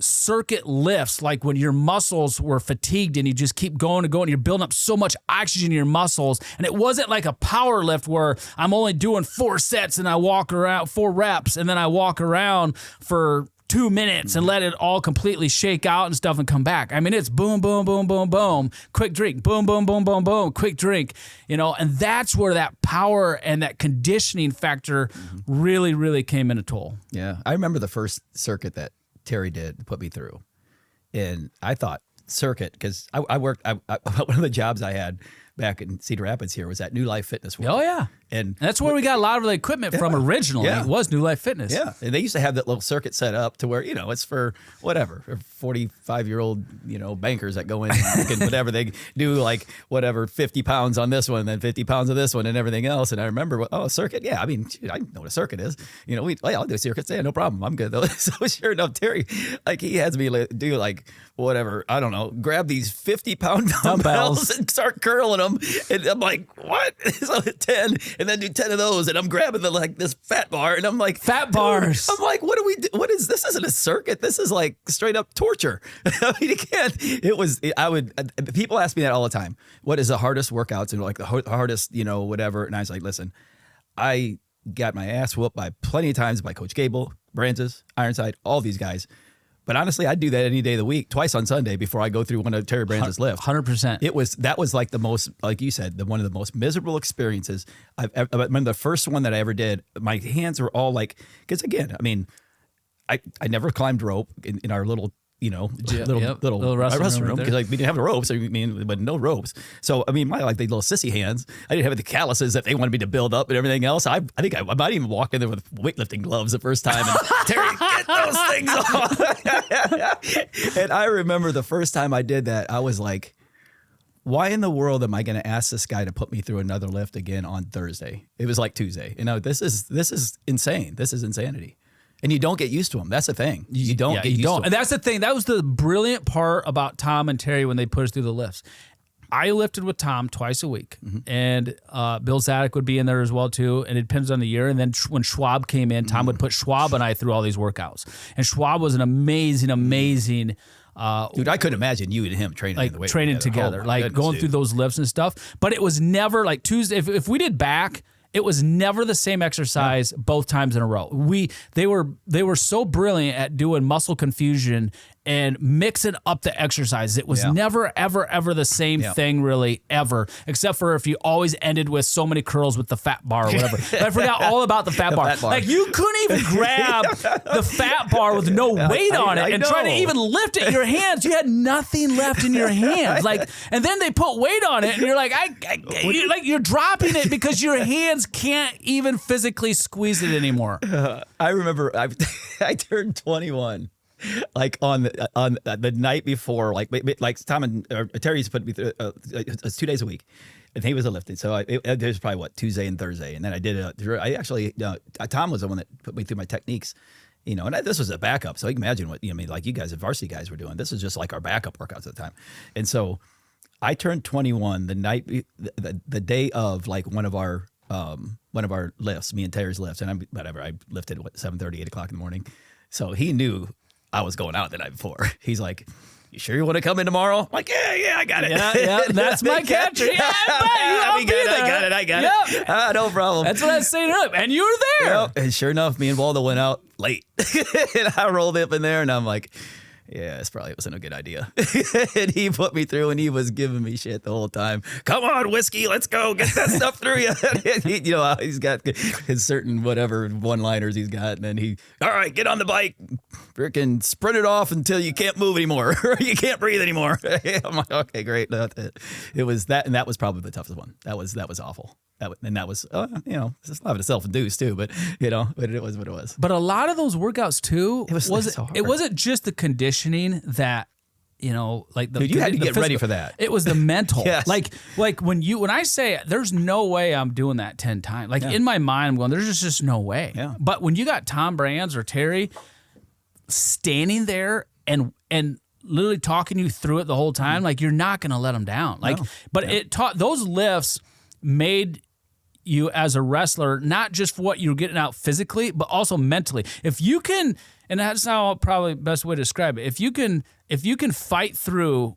circuit lifts, like when your muscles were fatigued and you just keep going and going, you're building up so much oxygen in your muscles. And it wasn't like a power lift where I'm only doing 4 sets and I walk around 4 reps and then I walk around for 2 minutes and let it all completely shake out and stuff and come back. I mean, it's boom, boom, boom, boom, boom, quick drink, boom, boom, boom, boom, boom, quick drink, and that's where that power and that conditioning factor really, really came into toll. Yeah. I remember the first circuit that Terry did put me through, and I thought circuit, because I worked, one of the jobs I had back in Cedar Rapids here was at New Life Fitness World. Oh, yeah. And that's where we got a lot of the equipment from originally. Yeah. It was New Life Fitness. Yeah. And they used to have that little circuit set up to where, it's for whatever, 45-year-old, bankers that go in and whatever. They do like whatever, 50 pounds on this one, and then 50 pounds of this one and everything else. And I remember, a circuit? Yeah. I mean, I know what a circuit is. I'll do circuits. Yeah, no problem. I'm good though. So sure enough, Terry, he has me do like whatever, I don't know, grab these 50-pound dumbbells and start curling them. And I'm like, what? So 10, and then do 10 of those, and I'm grabbing this fat bar, and I'm like, fat bars. I'm like, what do we do? What is this? Isn't a circuit. This is like straight up torture. I mean, people ask me that all the time. What is the hardest workouts and like the hardest, whatever? And I was like, listen, I got my ass whooped by plenty of times by Coach Gable, Branches, Ironside, all these guys. But honestly, I'd do that any day of the week, twice on Sunday before I go through one of Terry Brands' lifts. 100%. That was like the most, like you said, one of the most miserable experiences I've ever. I remember the first one that I ever did. My hands were all like, because again, I mean, I never climbed rope in our little little wrestling room, because we didn't have the ropes. But no ropes. So I mean, my the little sissy hands. I didn't have the calluses that they wanted me to build up and everything else. I think I might even walk in there with weightlifting gloves the first time. And Terry, get those things off. And I remember the first time I did that, I was like, why in the world am I going to ask this guy to put me through another lift again on Thursday? It was like Tuesday. This is insane. This is insanity. And you don't get used to them. That's the thing. You don't get used to them. And that's the thing. That was the brilliant part about Tom and Terry when they put us through the lifts. I lifted with Tom twice a week, and Bill Zadek would be in there as well too. And it depends on the year. And then when Schwab came in, Tom would put Schwab and I through all these workouts. And Schwab was an amazing. Dude, I couldn't imagine you and him training together, going through those lifts and stuff. But it was never like Tuesday. If we did back, it was never the same exercise both times in a row. They were so brilliant at doing muscle confusion and mixing up the exercise. It was never, ever, ever the same thing really, ever, except for if you always ended with so many curls with the fat bar or whatever. But I forgot all about the fat bar. Like you couldn't even grab the fat bar with no weight on it and try to even lift it in your hands. You had nothing left in your hands. Like, and then they put weight on it and you're like, you're dropping it because your hands can't even physically squeeze it anymore. I remember I turned 21. Like on the night before, like Tom and Terry used to put me through it was 2 days a week, and he was a lifting. So it was probably Tuesday and Thursday, and then I did Tom was the one that put me through my techniques, and this was a backup. So you can imagine what like you guys, the varsity guys, were doing. This is just like our backup workouts at the time, and so I turned 21 the night the day of like one of our lifts, me and Terry's lifts, and I lifted 7:30, 8 o'clock in the morning, so he knew I was going out the night before. He's like, "You sure you want to come in tomorrow?" I'm like, yeah, I got it. Yeah, that's my catcher. Yeah, I got it. No problem. That's what I was saying up, and you were there. Yep. And sure enough, me and Waldo went out late, and I rolled up in there, and I'm like, yeah, this probably wasn't a good idea. And he put me through, and he was giving me shit the whole time. Come on, whiskey, let's go. Get that stuff through you. He's got his certain whatever one-liners he's got. And then all right, get on the bike. Freaking sprint it off until you can't move anymore. Or you can't breathe anymore. I'm like, okay, great. It was that, and that was probably the toughest one. That was awful. That was it's not self-induced too, but it was what it was. But a lot of those workouts too, it wasn't just the conditioning that, like Dude, you had to get ready for that. It was the mental. Yes. Like when I say there's no way I'm doing that 10 times. Like in my mind I'm going, there's just no way. Yeah. But when you got Tom Brands or Terry standing there and literally talking you through it the whole time, like you're not going to let them down. Like, it taught those lifts made you as a wrestler, not just for what you're getting out physically, but also mentally. If you can, and that's how probably the best way to describe it. If you can fight through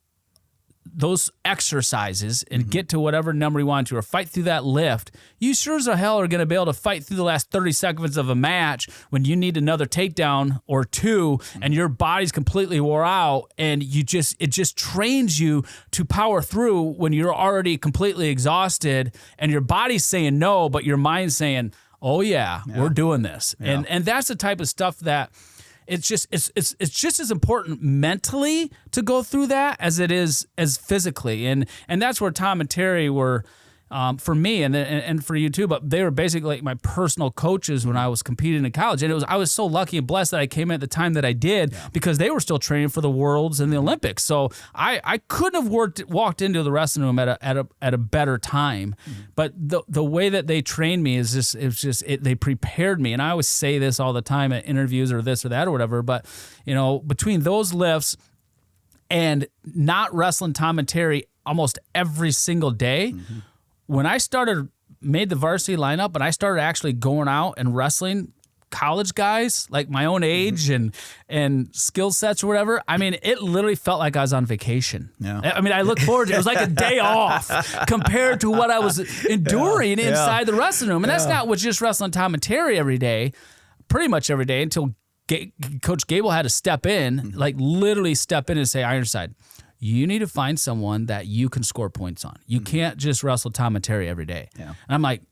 those exercises and get to whatever number you want to, or fight through that lift, you sure as hell are going to be able to fight through the last 30 seconds of a match when you need another takedown or two and your body's completely wore out, and it just trains you to power through when you're already completely exhausted and your body's saying no, but your mind's saying, oh yeah. We're doing this. Yeah. And that's the type of stuff that it's just as important mentally to go through that as it is as physically, and that's where Tom and Terry were for me and for you too. But they were basically like my personal coaches when I was competing in college, and I was so lucky and blessed that I came in at the time that I did because they were still training for the Worlds and the Olympics. So I couldn't have walked into the wrestling room at a better time. But the way that they trained me is they prepared me, and I always say this all the time at interviews or this or that or whatever. But between those lifts and not wrestling Tom and Terry almost every single day. When I made the varsity lineup and I started actually going out and wrestling college guys like my own age and skill sets or whatever, I mean, it literally felt like I was on vacation. Yeah. I mean, I look forward to it. It was like a day off compared to what I was enduring inside the wrestling room. And that's not with just wrestling Tom and Terry every day, pretty much every day until Coach Gable had to step in, like literally step in and say, Ironside, you need to find someone that you can score points on. You can't just wrestle Tom and Terry every day. Yeah. And I'm like,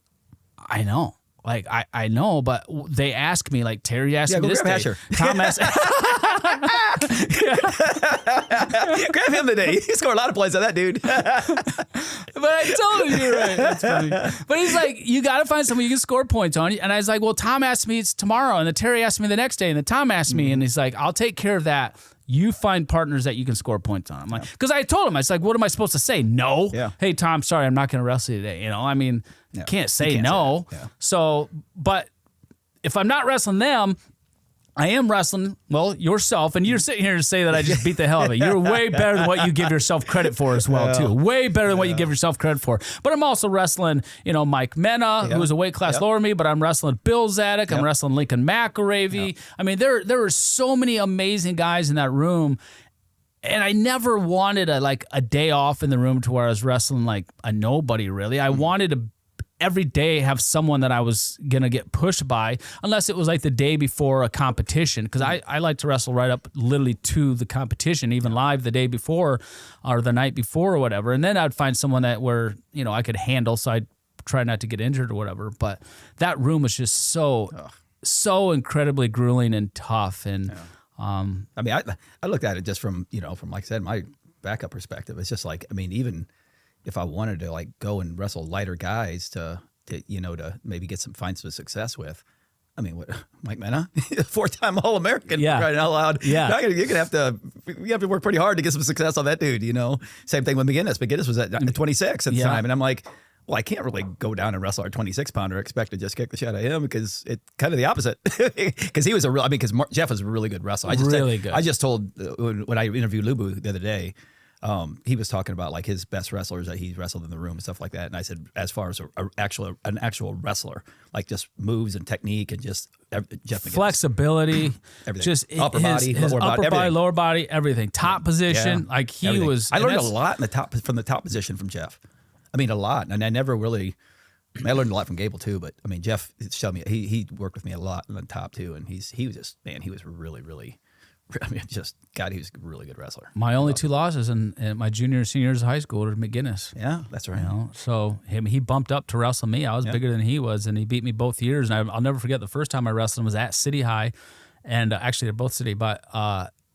I know. Like, I know, but they ask me, like, Terry asked me this day. Tom asked... Grab him today. He scored a lot of points on that dude. But I told him you're right. That's funny. But he's like, you got to find someone you can score points on. And I was like, well, Tom asked me it's tomorrow. And then Terry asked me the next day. And then Tom asked me, and he's like, I'll take care of that. You find partners that you can score points on. I'm like, because I told him, I was like, what am I supposed to say? No. Yeah. Hey, Tom, sorry, I'm not going to wrestle you today. I mean, you can't say no. Say So, but if I'm not wrestling them, I am wrestling, well, yourself, and you're sitting here to say that I just beat the hell out of it. You're way better than what you give yourself credit for as well, too. Way better than what you give yourself credit for. But I'm also wrestling, Mike Mena, who was a weight class lower than me, but I'm wrestling Bill Zadek. I'm wrestling Lincoln McIlravy. I mean, there were so many amazing guys in that room, and I never wanted a day off in the room to where I was wrestling like a nobody, really. I wanted to every day have someone that I was going to get pushed by, unless it was like the day before a competition. Because I like to wrestle right up literally to the competition, even live the day before or the night before or whatever. And then I'd find someone that where, you know, I could handle, so I'd try not to get injured or whatever. But that room was just so incredibly grueling and tough. And I mean, I looked at it just from, you know, from, like I said, my backup perspective. It's just like, I mean, even if I wanted to like go and wrestle lighter guys to you know, to maybe find some success with, I mean, what, Mike Mena, 4-time All-American, right out loud. Yeah. You have to work pretty hard to get some success on that dude, you know? Same thing with McGinnis. McGinnis was at 26 at the time. And I'm like, well, I can't really go down and wrestle our 26-pounder, expect to just kick the shit out of him, because it's kind of the opposite. Because he was because Jeff was a really good wrestler. I just told, when I interviewed Lubu the other day, he was talking about like his best wrestlers that he's wrestled in the room and stuff like that. And I said, as far as an actual wrestler, like just moves and technique and just Jeff McGinnis. Flexibility, everything. just upper body, his lower upper body, body, lower body, everything. Top position, like he everything. was. I learned a lot from the top position from Jeff. I mean, a lot. And I never really, I learned a lot from Gable too, but I mean, Jeff showed me, he worked with me a lot on the top too. And he was just, man, he was really, really, I mean, just, God, he was a really good wrestler. My only 2 losses in my junior and senior years of high school were McGinnis. Yeah, that's right. You know, so he bumped up to wrestle me. I was bigger than he was, and he beat me both years. And I'll never forget the first time I wrestled him was at City High, and actually they're both City, but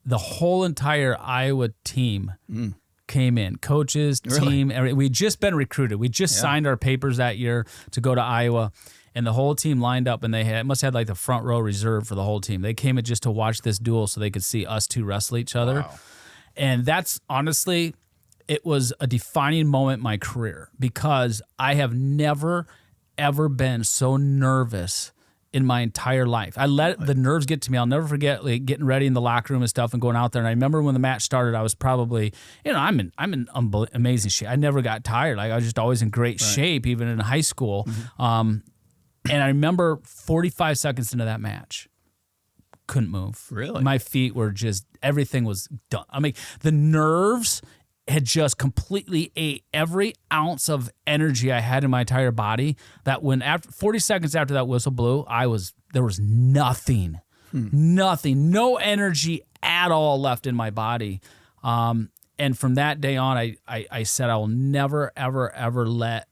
the whole entire Iowa team came in, coaches, team. We'd just been recruited. We just signed our papers that year to go to Iowa. And the whole team lined up, and they must have had like the front row reserved for the whole team. They came in just to watch this duel so they could see us two wrestle each other. Wow. And that's honestly, it was a defining moment in my career, because I have never, ever been so nervous in my entire life. I let the nerves get to me. I'll never forget like getting ready in the locker room and stuff and going out there. And I remember when the match started, I was probably, you know, I'm in amazing shape. I never got tired. Like I was just always in great shape, even in high school. And I remember 45 seconds into that match, couldn't move. Really? My feet were just, everything was done. I mean, the nerves had just completely ate every ounce of energy I had in my entire body, that when after 40 seconds after that whistle blew, there was nothing, no energy at all left in my body. And from that day on, I said, I will never, ever, ever let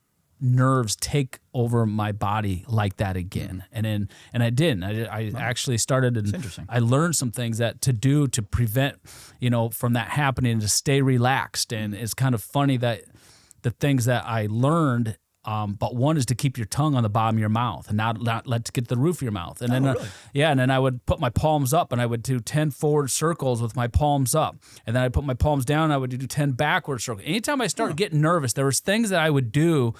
nerves take over my body like that again. And I didn't. I actually started, and I learned some things that to do to prevent, you know, from that happening, to stay relaxed. And it's kind of funny that the things that I learned, but one is to keep your tongue on the bottom of your mouth and not let it get to the roof of your mouth. And then, and then I would put my palms up, and I would do 10 forward circles with my palms up. And then I put my palms down, and I would do 10 backward circles. Anytime I started getting nervous, there was things that I would do,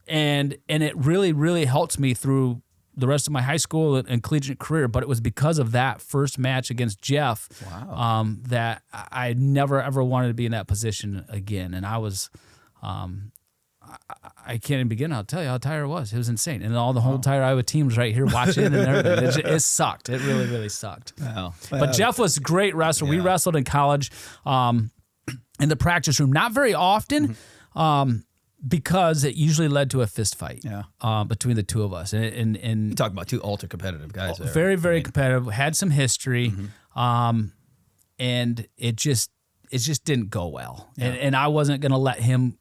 and it really, really helped me through the rest of my high school and collegiate career. But it was because of that first match against Jeff that I never, ever wanted to be in that position again. And I was... I can't even begin. I'll tell you how tired it was. It was insane. And all the whole entire Iowa team was right here watching and everything. It sucked. It really, really sucked. Wow. But Jeff was a great wrestler. We wrestled in college in the practice room. Not very often because it usually led to a fist fight between the two of us. And you talk about two ultra competitive guys there. Very, very competitive. Had some history. And it just didn't go well. And I wasn't going to let him.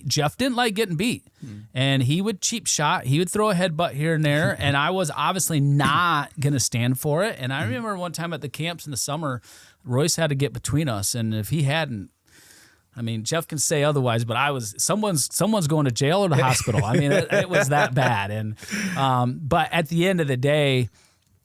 Jeff didn't like getting beat, and he would cheap shot. He would throw a headbutt here and there, and I was obviously not going to stand for it. And I remember one time at the camps in the summer, Royce had to get between us, and if he hadn't, I mean, Jeff can say otherwise, but someone's going to jail or the hospital. I mean, it was that bad. And but at the end of the day,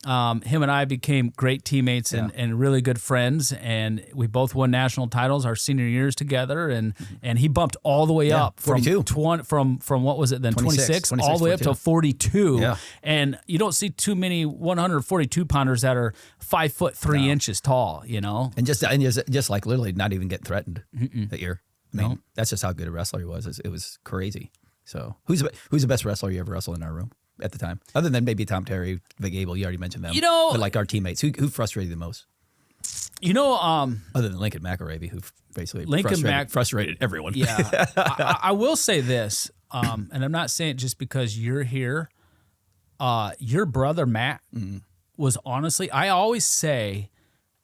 him and I became great teammates and really good friends, and we both won national titles our senior years together. And he bumped all the way up from 42. from what was it then 26 all the way up to 42. Yeah. And you don't see too many 142 pounders that are 5'3" tall, you know. And just like literally not even getting threatened that year. I mean, that's just how good a wrestler he was. It was crazy. So who's the best wrestler you ever wrestled in our room at the time? Other than maybe Tom Terry, Doug Gable, you already mentioned them. You know, but like our teammates, who frustrated you the most? You know, other than Lincoln McIlravy, who basically frustrated everyone. Yeah, I will say this. and I'm not saying it just because you're here. Your brother Matt was honestly, I always say,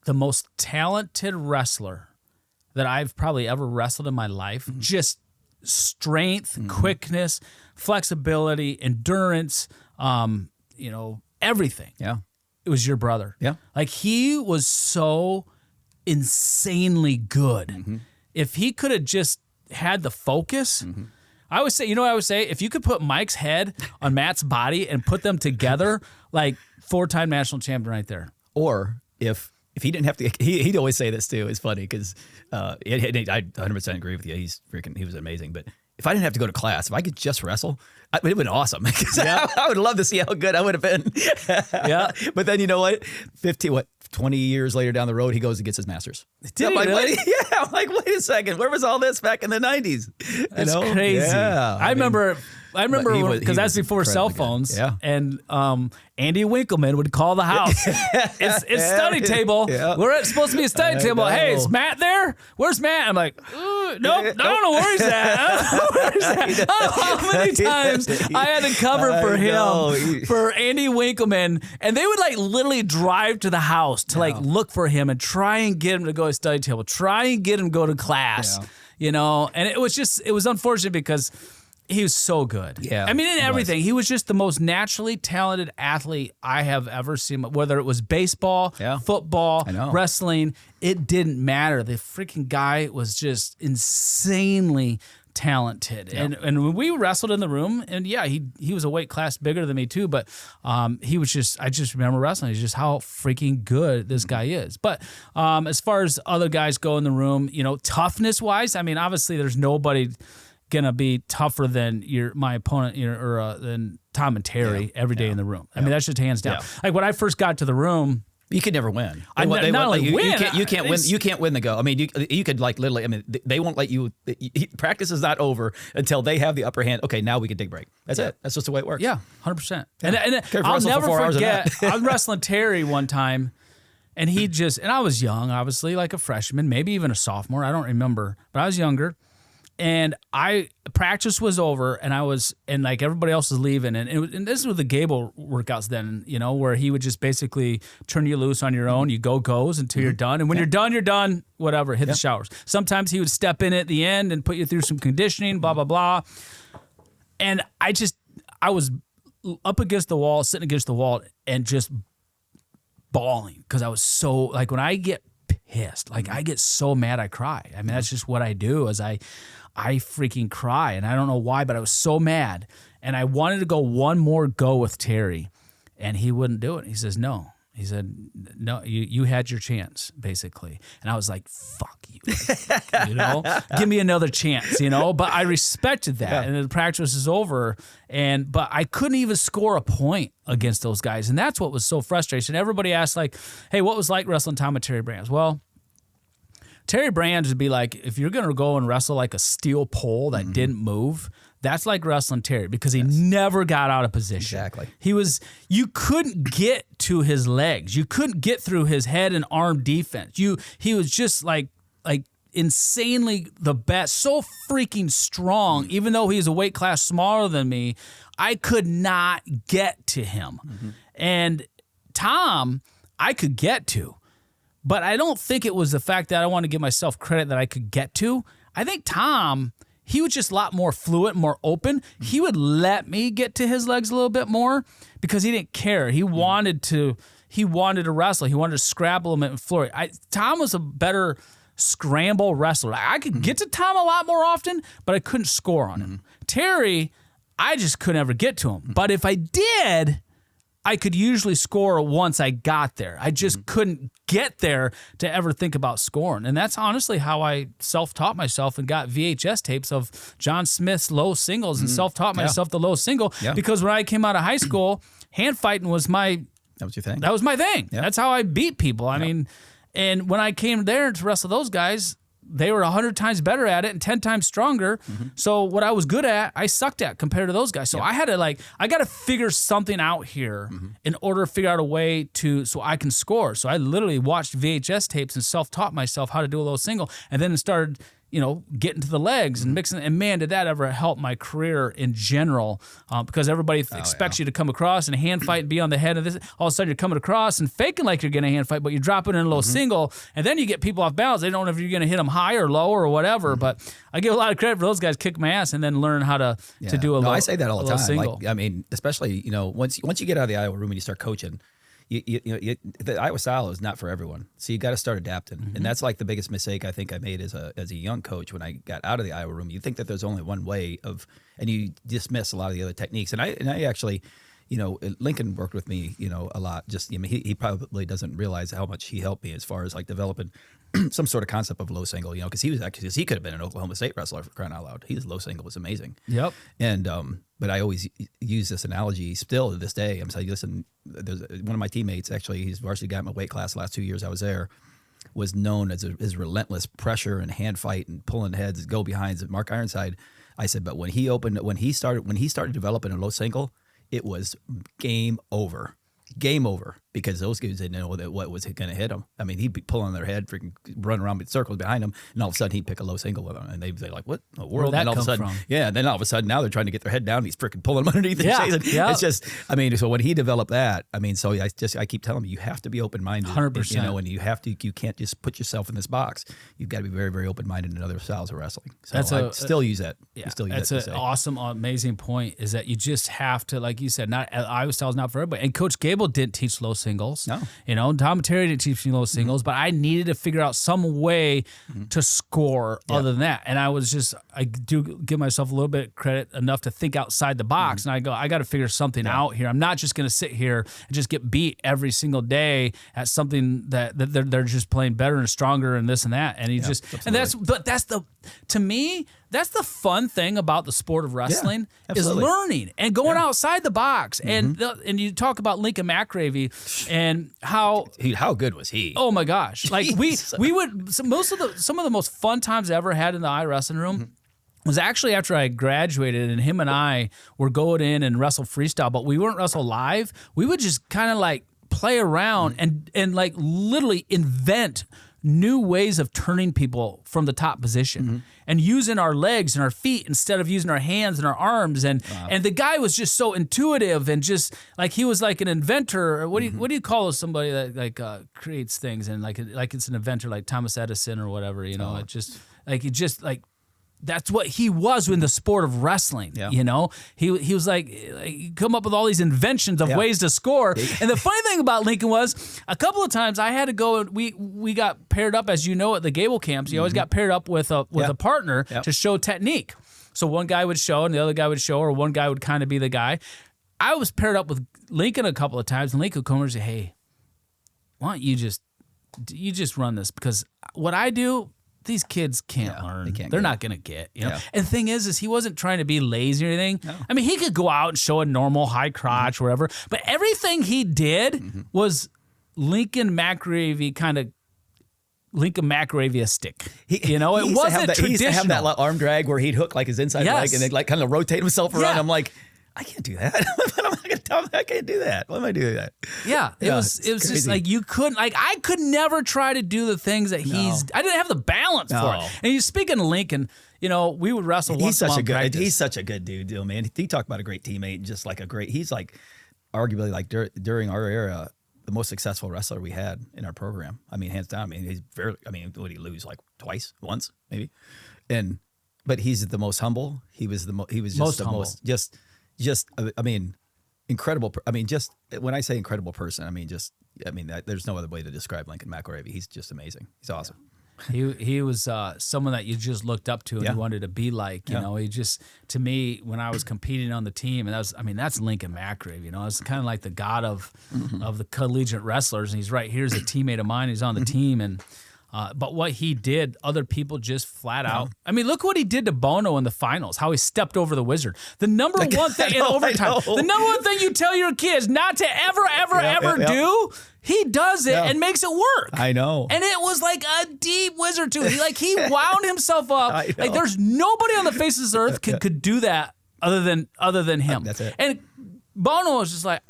the most talented wrestler that I've probably ever wrestled in my life. Just strength, quickness, flexibility, endurance, everything. Yeah. It was your brother. Yeah. Like, he was so insanely good. If he could have just had the focus, I would say, I would say, if you could put Mike's head on Matt's body and put them together, like 4-time national champion right there. Or if he didn't have to, he'd always say this too. It's funny because I 100% agree with you. He was amazing. But if I didn't have to go to class, if I could just wrestle, it would have been awesome. I would love to see how good I would have been. Yeah. But then you know what? 20 years later down the road, he goes and gets his master's. Did he really? I'm like, wait a second. Where was all this back in the 90s? That's crazy. Yeah. I remember because that's before cell good. phones. Yeah. And Andy Winkleman would call the house. It's study table. Yeah. We're supposed to be a study table. know. Hey, is Matt there? Where's Matt? I'm like, nope, I don't know where he's at. How many times I had to cover for him, for Andy Winkleman, and they would like literally drive to the house to like look for him and try and get him to go to study table, try and get him to go to class, and it was unfortunate because he was so good. Yeah, I mean, in everything. He was just the most naturally talented athlete I have ever seen. Whether it was baseball, football, wrestling, it didn't matter. The freaking guy was just insanely talented. Yeah. And when we wrestled in the room, and he was a weight class bigger than me too, but he was just, I just remember wrestling. It's just how freaking good this guy is. But as far as other guys go in the room, toughness wise, I mean, obviously there's nobody gonna be tougher than my opponent, than Tom and Terry every day in the room. I mean, that's just hands down. Yeah. Like when I first got to the room, you could never win. You can't win the go. I mean, you could like literally. I mean, they won't let you. Practice is not over until they have the upper hand. Okay, now we can take a break. That's it. That's just the way it works. Yeah, 100%. And I'll never forget. I was wrestling Terry one time, and and I was young, obviously, like a freshman, maybe even a sophomore. I don't remember, but I was younger. And practice was over, and like everybody else was leaving, and this was the Gable workouts then, where he would just basically turn you loose on your own. You goes until you're done, and when you're done. Whatever, hit the showers. Sometimes he would step in at the end and put you through some conditioning, blah blah blah. And I was up against the wall, sitting against the wall, and just bawling because I was so like when I get pissed, like I get so mad I cry. I mean, that's just what I do. I freaking cry, and I don't know why, but I was so mad, and I wanted to go one more go with Terry, and he wouldn't do it. He says no. He said, no, you had your chance, basically. And I was like, fuck you, give me another chance, but I respected that. And the practice is over, but I couldn't even score a point against those guys. And that's what was so frustrating. Everybody asked like, hey, what was like wrestling Tom and Terry Brands? Well, Terry Brands would be like, if you're going to go and wrestle like a steel pole that didn't move, that's like wrestling Terry because he never got out of position. Exactly. You couldn't get to his legs. You couldn't get through his head and arm defense. He was just like insanely the best, so freaking strong, even though he's a weight class smaller than me, I could not get to him. And Tom, I could get to. But I don't think it was the fact that I want to give myself credit that I could get to. I think Tom, he was just a lot more fluid, more open. He would let me get to his legs a little bit more because he didn't care. He wanted to wrestle. He wanted to scrabble him and floor. Tom was a better scramble wrestler. I could get to Tom a lot more often, but I couldn't score on him. Terry, I just couldn't ever get to him. But if I did, I could usually score once I got there. I just couldn't get there to ever think about scoring. And that's honestly how I self-taught myself and got VHS tapes of John Smith's low singles and self-taught myself the low single. Yeah. Because when I came out of high school, hand fighting was that was your thing? That was my thing. Yeah. That's how I beat people. I mean, and when I came there to wrestle those guys, they were 100 times better at it and 10 times stronger. So what I was good at, I sucked at compared to those guys. So I had to I got to figure something out here in order to figure out a way so I can score. So I literally watched VHS tapes and self-taught myself how to do a low single and then started, getting to the legs and mixing. And man, did that ever help my career in general? Because everybody expects you to come across and hand fight and be on the head of this. All of a sudden you're coming across and faking like you're getting a hand fight, but you're dropping in a low single, and then you get people off balance. They don't know if you're going to hit them high or low or whatever. But I give a lot of credit for those guys kick my ass and then learn how to do a low. I say that all the time. Single. Like, I mean, especially once you get out of the Iowa room and you start coaching. The Iowa style is not for everyone, so you got to start adapting, and that's like the biggest mistake I think I made as a young coach when I got out of the Iowa room. You think that there's only one way of, and you dismiss a lot of the other techniques. And I actually, Lincoln worked with me, a lot. Just he probably doesn't realize how much he helped me as far as like developing some sort of concept of low single, because he could have been an Oklahoma State wrestler for crying out loud. His low single was amazing. Yep. And but I always use this analogy still to this day. I'm saying, listen, there's one of my teammates, actually, he's varsity guy in my weight class the last 2 years I was there, was known as his relentless pressure and hand fight and pulling heads, go behinds. Mark Ironside, I said, but when he started developing a low single, it was game over. Game over, because those guys didn't know what was going to hit them. I mean, he'd be pulling their head, freaking running around with circles behind them, and all of a sudden he'd pick a low single with them, and they'd be like, "What in the world?" Where'd that and all of a sudden, come from? and then all of a sudden now they're trying to get their head down. And he's freaking pulling them underneath and chasing. Yeah. It's just, I mean, so when he developed that, I mean, so I keep telling him, you have to be open minded, 100%. and you can't just put yourself in this box. You've got to be very, very open minded in other styles of wrestling. So I still use that. Yeah, that's an awesome, amazing point. Is that you just have to, like you said, not Iowa style is not for everybody. And Coach Gable didn't teach low singles. No. Tom Terry didn't teach me low singles, but I needed to figure out some way to score other than that. And I do give myself a little bit of credit enough to think outside the box. And I go, I got to figure something out here. I'm not just going to sit here and just get beat every single day at something that they're just playing better and stronger and this and that. And to me, that's the fun thing about the sport of wrestling is learning and going outside the box. And you talk about Lincoln McIlravy and how good was he? Oh my gosh! Like we would some of the most fun times I ever had in the I wrestling room was actually after I graduated, and him and I were going in and wrestle freestyle, but we weren't wrestle live. We would just kind of like play around and like literally invent new ways of turning people from the top position and using our legs and our feet instead of using our hands and our arms. And the guy was just so intuitive and just like he was like an inventor. Or what do you call somebody that like creates things and like it's an inventor like Thomas Edison or whatever, It just that's what he was in the sport of wrestling. Yeah. He was like he'd come up with all these inventions of ways to score. And the funny thing about Lincoln was a couple of times I had to go. We got paired up, as you know, at the Gable camps. You always got paired up with a partner to show technique. So one guy would show and the other guy would show, or one guy would kind of be the guy. I was paired up with Lincoln a couple of times, and Lincoln would come over and say, "Hey, why don't you just run this? Because what I do." These kids can't learn. They're not going to get, And the thing is he wasn't trying to be lazy or anything. No. I mean, he could go out and show a normal high crotch or whatever, but everything he did was Lincoln McIlravy stick. It wasn't traditional. He used to have that arm drag where he'd hook like his inside leg and then like kind of rotate himself around. I'm like, I can't do that. I'm not gonna tell him I can't do that. Why am I doing that? Yeah, it was just like you couldn't. Like I could never try to do the things that I didn't have the balance for it. And speaking of Lincoln, we would wrestle. He's such a good dude, man. He talked about a great teammate and just like he's like arguably like during our era the most successful wrestler we had in our program. I mean, hands down. I mean, what did he lose like once maybe? But he's the most humble. He was incredible. I mean, just when I say incredible person, there's no other way to describe Lincoln McIlravy. He's just amazing. He's awesome. He was someone that you just looked up to and you wanted to be like. He just, to me, when I was competing on the team, and that's Lincoln McIlravy. It's kind of like the god of the collegiate wrestlers, and he's right here as a teammate of mine. He's on the team, and. But what he did, other people just flat out. I mean, look what he did to Bono in the finals, how he stepped over the Wizard. The number one thing in overtime, the number one thing you tell your kids not to ever do, he does it and makes it work. I know. And it was like a deep Wizard too. He wound himself up. Like there's nobody on the face of this earth could do that other than him. That's it. And Bono was just like,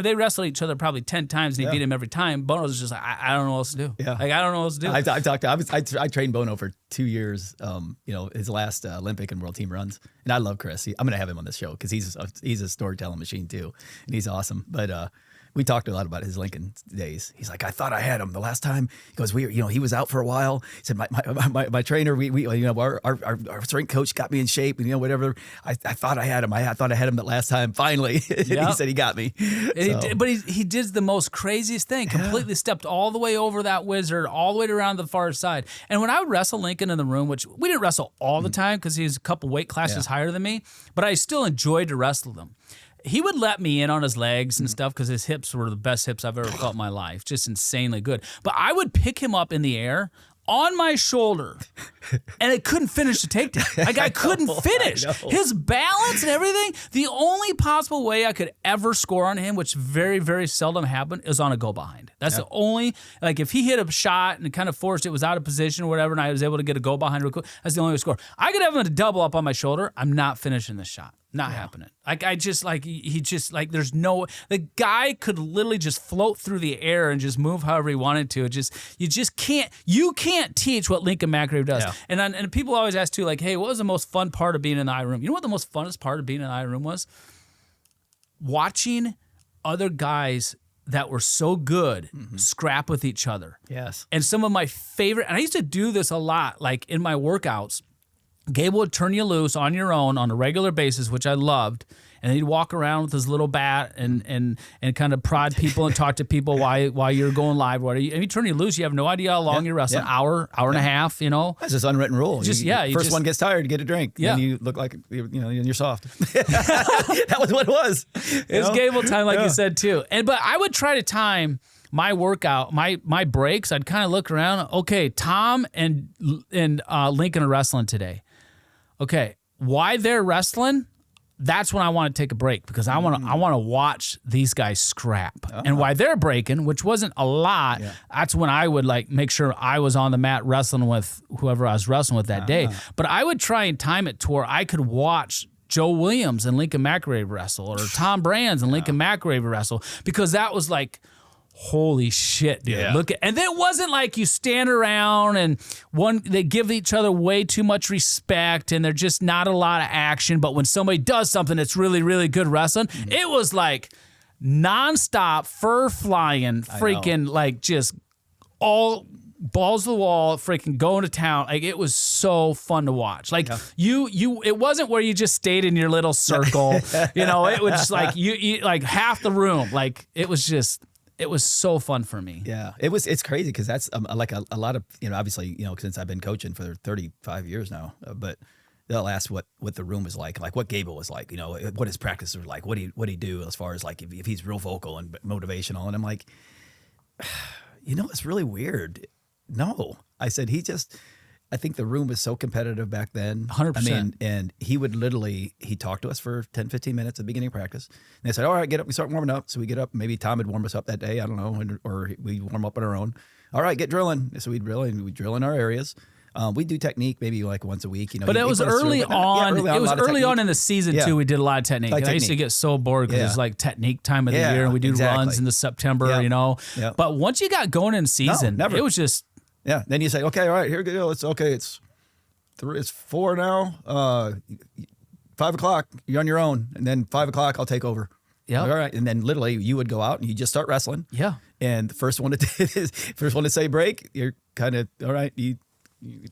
they wrestled each other probably 10 times and he beat him every time. Bono was just like, I don't know what else to do. Yeah. Like, I don't know what else to do. I trained Bono for 2 years, his last Olympic and World Team runs. And I love Chris. I'm going to have him on this show because he's a storytelling machine too. And he's awesome. But we talked a lot about his Lincoln days. He's like, I thought I had him the last time. He goes, he was out for a while. He said, my trainer, our strength coach got me in shape, and whatever. I thought I had him. I thought I had him the last time. Finally, he said he got me. But he did the most craziest thing. Completely stepped all the way over that wizard, all the way around the far side. And when I would wrestle Lincoln in the room, which we didn't wrestle all the time because he was a couple weight classes higher than me, but I still enjoyed to wrestle them. He would let me in on his legs and stuff because his hips were the best hips I've ever felt in my life. Just insanely good. But I would pick him up in the air on my shoulder, and I couldn't finish the takedown. Like, I couldn't finish. His balance and everything, the only possible way I could ever score on him, which very, very seldom happened, is on a go-behind. That's the only, like, if he hit a shot and kind of forced it, was out of position or whatever, and I was able to get a go-behind real quick, that's the only way to score. I could have him to double up on my shoulder. I'm not finishing the shot. Not happening. There's no, the guy could literally just float through the air and just move however he wanted to. You can't teach what Lincoln McIlravy does. Yeah. And people always ask too, like, hey, what was the most fun part of being in the eye room? You know what the most funnest part of being in the eye room was? Watching other guys that were so good scrap with each other. Yes. And some of my favorite, and I used to do this a lot, like in my workouts. Gable would turn you loose on your own on a regular basis, which I loved, and he'd walk around with his little bat and kind of prod people and talk to people while you're going live. And he turn you loose, you have no idea how long you're wrestling, hour and a half, That's just unwritten rule. First one gets tired, get a drink. Yeah. And you look like, you're soft. That was what it was. It's Gable time, like you said, too. But I would try to time my workout, my breaks. I'd kind of look around. Okay, Tom and Lincoln are wrestling today. Okay, why they're wrestling? That's when I want to take a break because I want to watch these guys scrap. And why they're breaking, which wasn't a lot, that's when I would make sure I was on the mat wrestling with whoever I was wrestling with that day. But I would try and time it to where I could watch Joe Williams and Lincoln McIlravy wrestle, or Tom Brands and Lincoln McIlravy wrestle, because that was like, holy shit, dude. Yeah. And then it wasn't like you stand around and they give each other way too much respect and there's just not a lot of action. But when somebody does something that's really, really good wrestling, it was like nonstop, fur flying, freaking like just all balls to the wall, freaking going to town. Like, it was so fun to watch. Like it wasn't where you just stayed in your little circle. It was just like you like half the room. Like, it was so fun for me. Yeah, it's crazy because that's like a lot of, obviously, since I've been coaching for 35 years now, but they'll ask what the room is like what Gable was like, what his practices were like, what he do as far as like if he's real vocal and motivational. And I'm like, it's really weird. No, I said I think the room was so competitive back then. 100%. I mean, and he would he talked to us for 10, 15 minutes at the beginning of practice. And they said, all right, get up. We start warming up. So we get up. Maybe Tom would warm us up that day. I don't know. Or we warm up on our own. All right, get drilling. So we'd drill, and we drill in our areas. We do technique maybe like once a week. But it was early on. It was early on in the season too. We did a lot of technique. I used to get so bored because it's like technique time of the year, and we do runs in the September. Yeah. But once you got going in season, it was just. Yeah. Then you say, okay, all right, here we go. It's okay. It's 4 now. 5 o'clock, you're on your own. And then 5 o'clock, I'll take over. Yeah. All right. And then literally you would go out and you just start wrestling. Yeah. And the first one to say break, you're kind of, all right, you're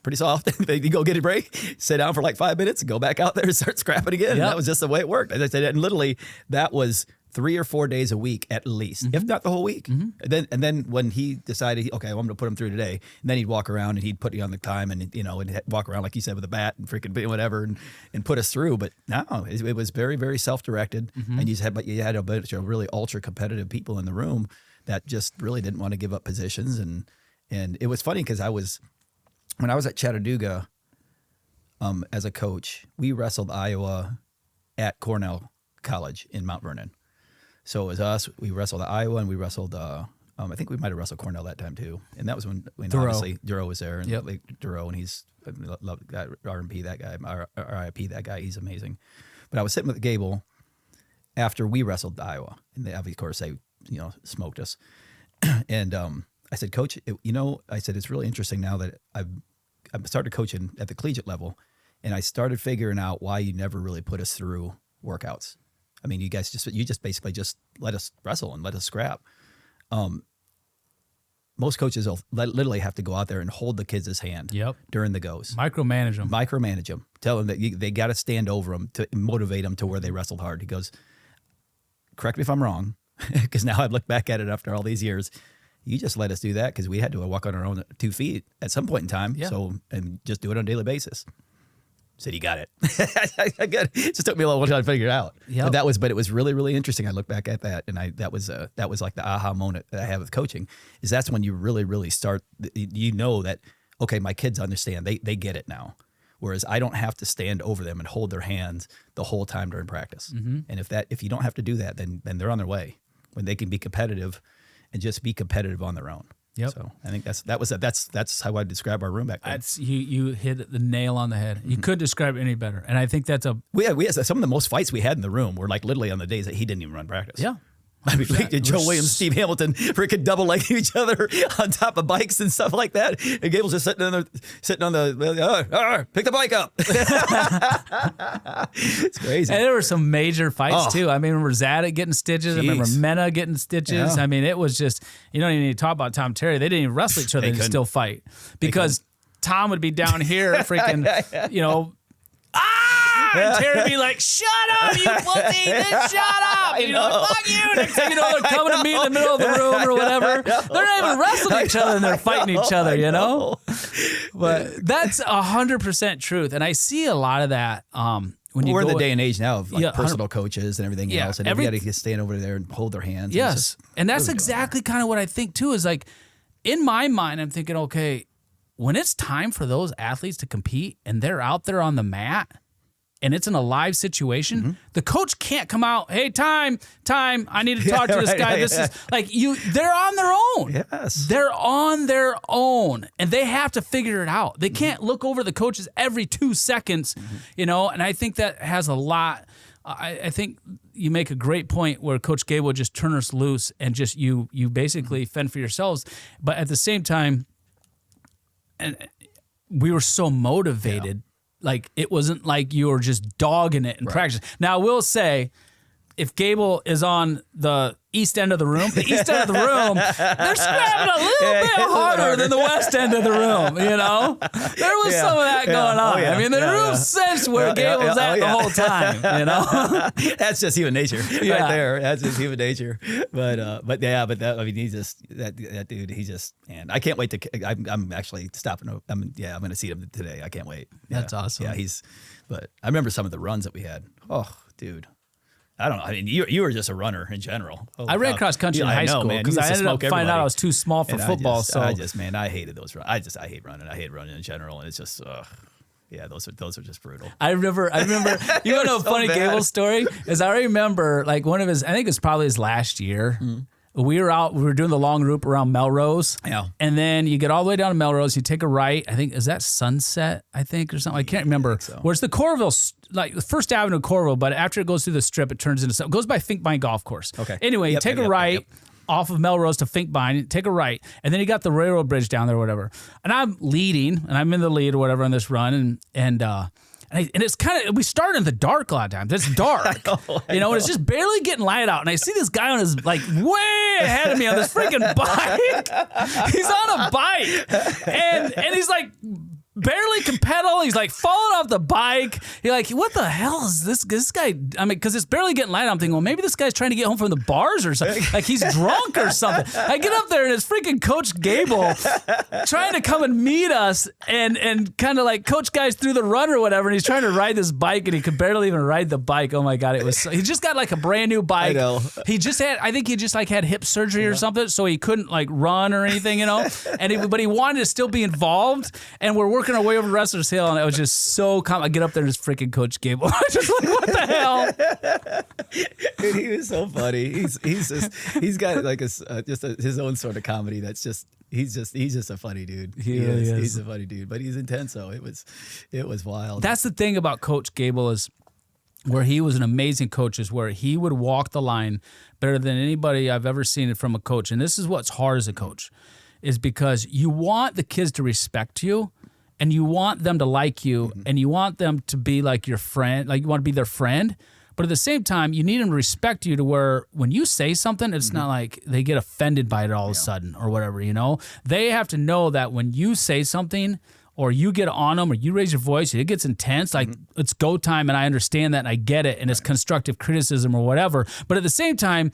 pretty soft. You go get a break, sit down for like 5 minutes, and go back out there and start scrapping again. Yep. And that was just the way it worked. As I said, and literally that was 3 or 4 days a week at least, if not the whole week. And then when he decided, okay, well, I'm going to put him through today, and then he'd walk around and he'd put you on the time and and walk around like you said with a bat and freaking whatever and put us through. But no, it was very, very self-directed, and you had a bunch of really ultra competitive people in the room that just really didn't want to give up positions. And it was funny because when I was at Chattanooga as a coach, we wrestled Iowa at Cornell College in Mount Vernon. So it was us. We wrestled Iowa, and we wrestled. I think we might have wrestled Cornell that time too. And that was when obviously Duro was there, and like Duro, and he's love that R&P, that guy, RIP, that guy. He's amazing. But I was sitting with Gable, after we wrestled Iowa, and they, of course they smoked us. And I said, Coach, I said, it's really interesting now that I've started coaching at the collegiate level, and I started figuring out why you never really put us through workouts. I mean, you just basically just let us wrestle and let us scrap. Most coaches will literally have to go out there and hold the kids' hand during the goes. Micromanage them. Tell them that they got to stand over them to motivate them to where they wrestled hard. He goes, correct me if I'm wrong, because now I've looked back at it after all these years. You just let us do that because we had to walk on our own 2 feet at some point in time. Yeah. So, and just do it on a daily basis. Said, you got it. I got it. It just took me a little while to figure it out. Yep. But it was really, really interesting. I look back at that, and that was like the aha moment that I have with coaching. Is that's when you really, really start. That okay, my kids understand. They get it now. Whereas I don't have to stand over them and hold their hands the whole time during practice. Mm-hmm. And if you don't have to do that, then they're on their way when they can be competitive and just be competitive on their own. Yep. So I think that's how I describe our room back then. You hit the nail on the head. You couldn't describe it any better. And I think that's we had some of the most fights we had in the room were like literally on the days that he didn't even run practice. Yeah. I mean, Joe Williams, Steve Hamilton, freaking double legging each other on top of bikes and stuff like that. And Gable's just sitting on the pick the bike up. It's crazy. And there were some major fights too. I mean, I remember Zadok getting stitches. I remember Mena getting stitches. Yeah. I mean, it was just, you don't even need to talk about Tom Terry. They didn't even wrestle each other. They still fight because Tom would be down here freaking, and Terry would be like, shut up, you pussy, just shut up. Fuck you. Next thing you know, they're coming to me in the middle of the room or whatever. They're not even wrestling each other and they're fighting each other, But that's 100% truth. And I see a lot of that we're in the day and age now of personal coaches and everything else. And everybody can stand over there and hold their hands. Yes. And that's exactly kind of what I think too, is like, in my mind, I'm thinking, okay, when it's time for those athletes to compete and they're out there on the mat, and it's in a live situation, the coach can't come out, hey, time, I need to talk to this guy. This is like they're on their own. Yes. They're on their own, and they have to figure it out. They can't look over the coaches every 2 seconds, and I think that has a lot. I think you make a great point where Coach Gable would just turn us loose and just you basically fend for yourselves. But at the same time, and we were so motivated. Yeah. Like, it wasn't like you were just dogging it in practice. Now, I will say, if Gable is on the east end of the room, they're scrapping a little bit harder than the west end of the room, There was some of that going on. I mean, the room sensed where Gable's at the whole time, That's just human nature right there. That's just human nature. He's just, that dude, he just, man, I can't wait to, I'm actually stopping. I'm going to see him today. I can't wait. That's awesome. Yeah, but I remember some of the runs that we had. Oh, dude. I don't know. I mean, you were just a runner in general. I ran cross country in high school because I ended up finding out I was too small for football. I hated those runs. I hate running. I hate running in general, and it's just, those are just brutal. I remember. You want to know a funny Gable story? Is I remember like one of his. I think it's probably his last year. Mm-hmm. We were doing the long loop around Melrose. Yeah. And then you get all the way down to Melrose, you take a right. I think, is that Sunset, or something? I can't remember. So. Where's the Coralville, like the First Avenue Coralville, but after it goes through the strip, it turns into, it goes by Finkbine Golf Course. Okay. Anyway, you take a right off of Melrose to Finkbine, take a right, and then you got the railroad bridge down there or whatever. And I'm leading, and I'm in the lead or whatever on this run, and it's kind of, we start in the dark a lot of times. It's dark, and it's just barely getting light out. And I see this guy on his, like, way ahead of me on this freaking bike. He's on a bike, and he's like, barely can pedal. He's like falling off the bike. You're like, what the hell is this guy? I mean, because it's barely getting light. I'm thinking, well, maybe this guy's trying to get home from the bars or something. Like he's drunk or something. I get up there and it's freaking Coach Gable trying to come and meet us and kind of like coach guys through the run or whatever. And he's trying to ride this bike and he could barely even ride the bike. Oh my God. He just got like a brand new bike. I know. I think he just like had hip surgery or something. So he couldn't like run or anything, but he wanted to still be involved. And we're working our way over Wrestlers Hill, and it was just so I get up there and it's freaking Coach Gable. I was just like, what the hell? Dude, he was so funny. He's got like his own sort of comedy. That's just he's just a funny dude. He's a funny dude, but he's intense. So it was wild. That's the thing about Coach Gable is where he was an amazing coach is where he would walk the line better than anybody I've ever seen it from a coach. And this is what's hard as a coach, is because you want the kids to respect you and you want them to like you and you want them to be like your friend, like you want to be their friend. But at the same time, you need them to respect you to where when you say something, it's not like they get offended by it all of a sudden or whatever, you know? They have to know that when you say something or you get on them or you raise your voice, it gets intense, like it's go time and I understand that and I get it and it's constructive criticism or whatever. But at the same time,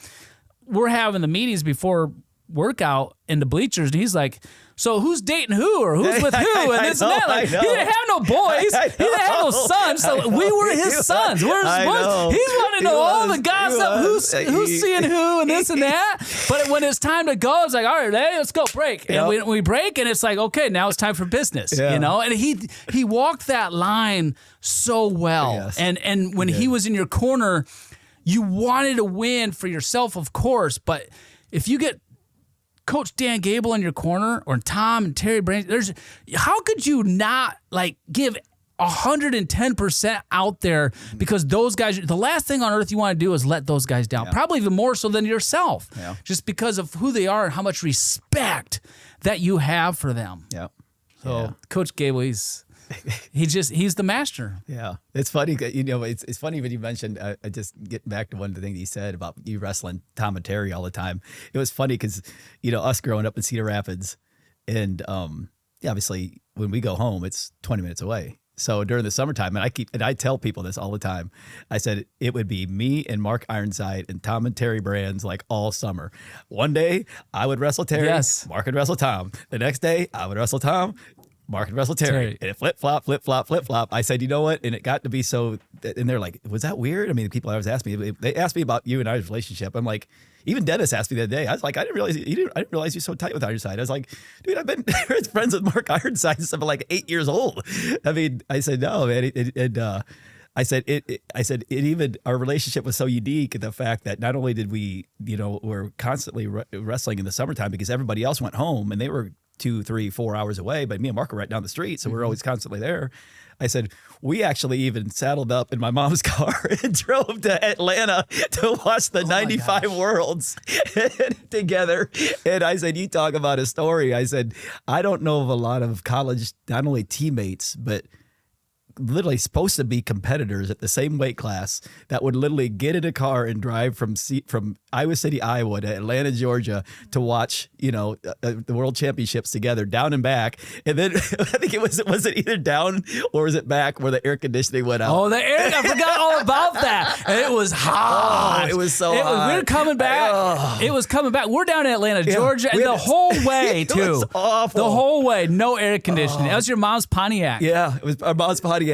we're having the meetings before workout in the bleachers and he's like, so who's dating who or who's with who and this and that? Like, he didn't have no boys. He didn't have no sons. So we were his sons. We're his boys. He's wanting to know all the gossip, who's seeing who and this and that. But when it's time to go, it's like, all right, let's go break. And we break and it's like, okay, now it's time for business, you know? And he walked that line so well. Yes. And when he was in your corner, you wanted to win for yourself, of course, but if you get Coach Dan Gable in your corner or Tom and Terry Brains, how could you not like give 110% out there because those guys, the last thing on earth you want to do is let those guys down, probably even more so than yourself, just because of who they are and how much respect that you have for them. Yeah. So Coach Gable, he's the master. Yeah. It's funny, you know, it's funny when you mentioned, I just get back to one of the things he said about you wrestling Tom and Terry all the time. It was funny because, you know, us growing up in Cedar Rapids and obviously when we go home, it's 20 minutes away. So during the summertime, and I tell people this all the time, I said it would be me and Mark Ironside and Tom and Terry Brands like all summer. One day I would wrestle Terry, Mark would wrestle Tom. The next day I would wrestle Tom, Mark and wrestle Terry. And it flip-flop, flip-flop, flip-flop. I said, you know what? And it got to be so, and they're like, was that weird? I mean, people always ask me, they asked me about you and I's relationship. I'm like, even Dennis asked me the other day. I was like, I didn't realize you're so tight with Ironside. I was like, dude, I've been friends with Mark Ironside since I'm like 8 years old. I mean, I said, no, man. I said it even our relationship was so unique in the fact that not only did we, you know, we're constantly wrestling in the summertime because everybody else went home and they were 2, 3, 4 hours away, but me and Mark are right down the street, so we're always constantly there. I said, we actually even saddled up in my mom's car and drove to Atlanta to watch the 95 Worlds together. And I said, you talk about a story. I said, I don't know of a lot of college, not only teammates, but literally supposed to be competitors at the same weight class that would literally get in a car and drive from Iowa City, Iowa to Atlanta, Georgia to watch, you know, the World Championships together, down and back. And then I think was it either down or was it back where the air conditioning went out? Oh, the air! I forgot all about that. And it was hot. Oh, it was so hot. We were coming back. It was coming back. We're down in Atlanta, Georgia, and the whole way too. It was awful. The whole way, no air conditioning. That was your mom's Pontiac. Yeah, it was our mom's Pontiac.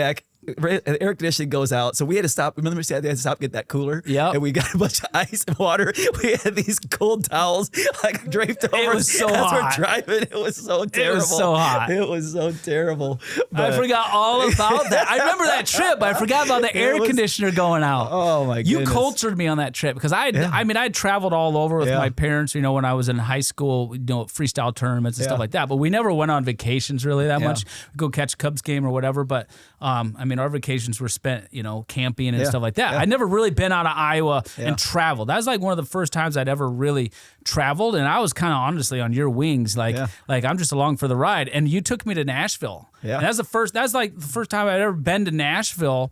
The air conditioning goes out, so we had to stop. Remember, we said they had to stop, get that cooler. Yeah, and we got a bunch of ice and water. We had these cold towels like draped over. It was so hot. As we're driving, it was so terrible. It was so hot. It was so terrible. But I forgot all about that. I remember that trip, but I forgot about the air conditioner going out. Oh my goodness! You cultured me on that trip because I mean, I traveled all over with my parents. You know, when I was in high school, you know, freestyle tournaments and stuff like that. But we never went on vacations really that much. We'd go catch a Cubs game or whatever. But I mean, our vacations were spent, you know, camping and stuff like that. I'd never really been out of Iowa and traveled. That was like one of the first times I'd ever really traveled, and I was kind of honestly on your wings, like I'm just along for the ride. And you took me to Nashville. Yeah, and that's like the first time I'd ever been to Nashville.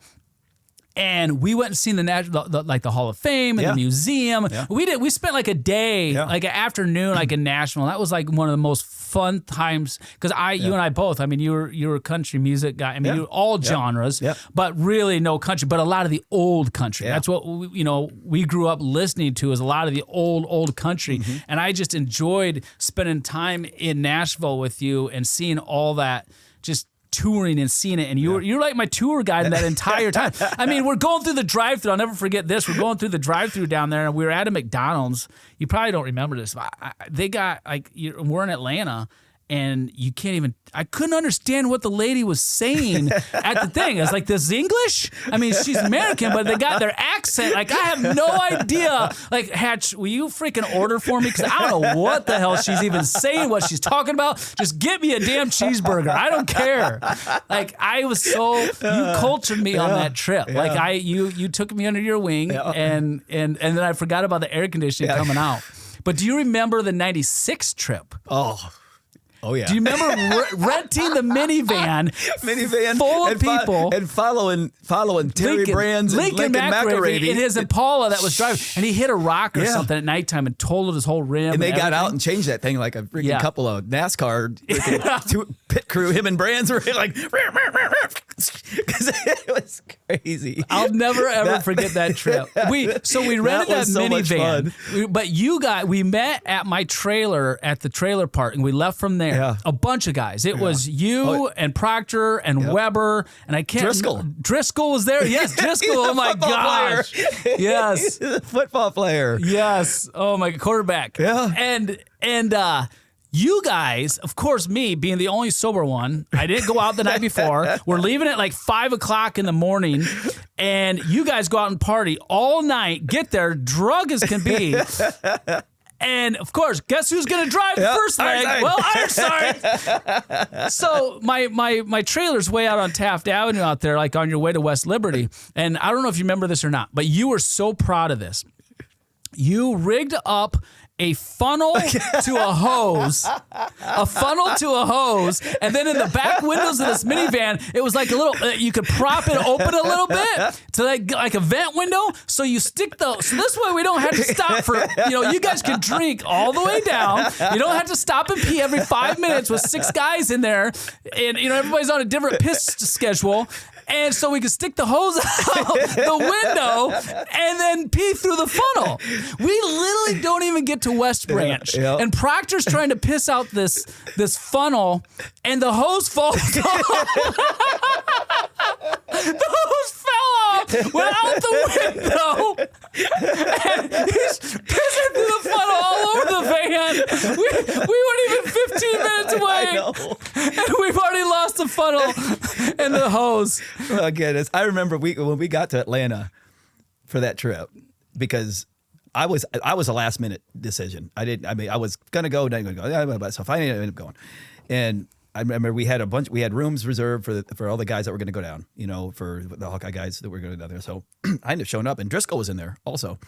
And we went and seen the Hall of Fame and the museum. Yeah. We spent like a day, like an afternoon, like in Nashville. That was like one of the most fun times because you and I both. I mean, you were a country music guy. I mean, you were all genres, but really no country, but a lot of the old country. That's what we grew up listening to, is a lot of the old country. Mm-hmm. And I just enjoyed spending time in Nashville with you and seeing all that, just touring and seeing it, and you're like my tour guide that entire time. I mean, we're going through the drive-thru. I'll never forget this. We're going through the drive-thru down there, and we were at a McDonald's. You probably don't remember this, but they got like we're in Atlanta, and you can't even. I couldn't understand what the lady was saying at the thing. I was like, "This is English?" I mean, she's American, but they got their accent. Like, I have no idea. Like, Hatch, will you freaking order for me? Because I don't know what the hell she's even saying, what she's talking about. Just get me a damn cheeseburger. I don't care. Like, I was so, you cultured me on that trip. Yeah. Like, you took me under your wing, and then I forgot about the air conditioning coming out. But do you remember the 96 trip? Oh yeah. Do you remember renting the minivan full of people and following Terry Brands and Lincoln McIlravy in his Impala that was driving, and he hit a rock or something at nighttime and totaled his whole rim. And they got out and changed that thing like a freaking couple of NASCAR pit crew. Him and Brands were like, because it was crazy. I'll never ever forget that trip. We rented that minivan, but we met at my trailer at the trailer park, and we left from there. Yeah. A bunch of guys. It was you and Proctor and Weber, and I can't. Driscoll was there. Yes, Driscoll. Oh my gosh. Yes. Football player. Yes. Oh my quarterback. Yeah. And you guys, of course, me being the only sober one, I didn't go out the night before. We're leaving at like 5 o'clock in the morning, and you guys go out and party all night, get there, drug as can be. And of course, guess who's going to drive the first leg? Ironside. Well, Ironside. So my trailer's way out on Taft Avenue out there, like on your way to West Liberty. And I don't know if you remember this or not, but you were so proud of this. You rigged up a funnel to a hose, and then in the back windows of this minivan, it was like a little, you could prop it open a little bit to like a vent window. So you stick so this way we don't have to stop for, you guys can drink all the way down. You don't have to stop and pee every 5 minutes with 6 guys in there. And, everybody's on a different piss schedule. And so we could stick the hose out the window and then pee through the funnel. We literally don't even get to West Branch. Yeah. And Proctor's trying to piss out this funnel, and the hose falls off. The hose fell off, went out the window, and he's pissing through the funnel all over the van. We weren't even 15 minutes away, and we've already lost the funnel and the hose. Oh, goodness. I remember when we got to Atlanta for that trip, because I was a last minute decision. I was gonna go, not gonna go. So finally I ended up going, and I remember we had rooms reserved for all the guys that were gonna go down, for the Hawkeye guys that were going down there. So I ended up showing up, and Driscoll was in there also.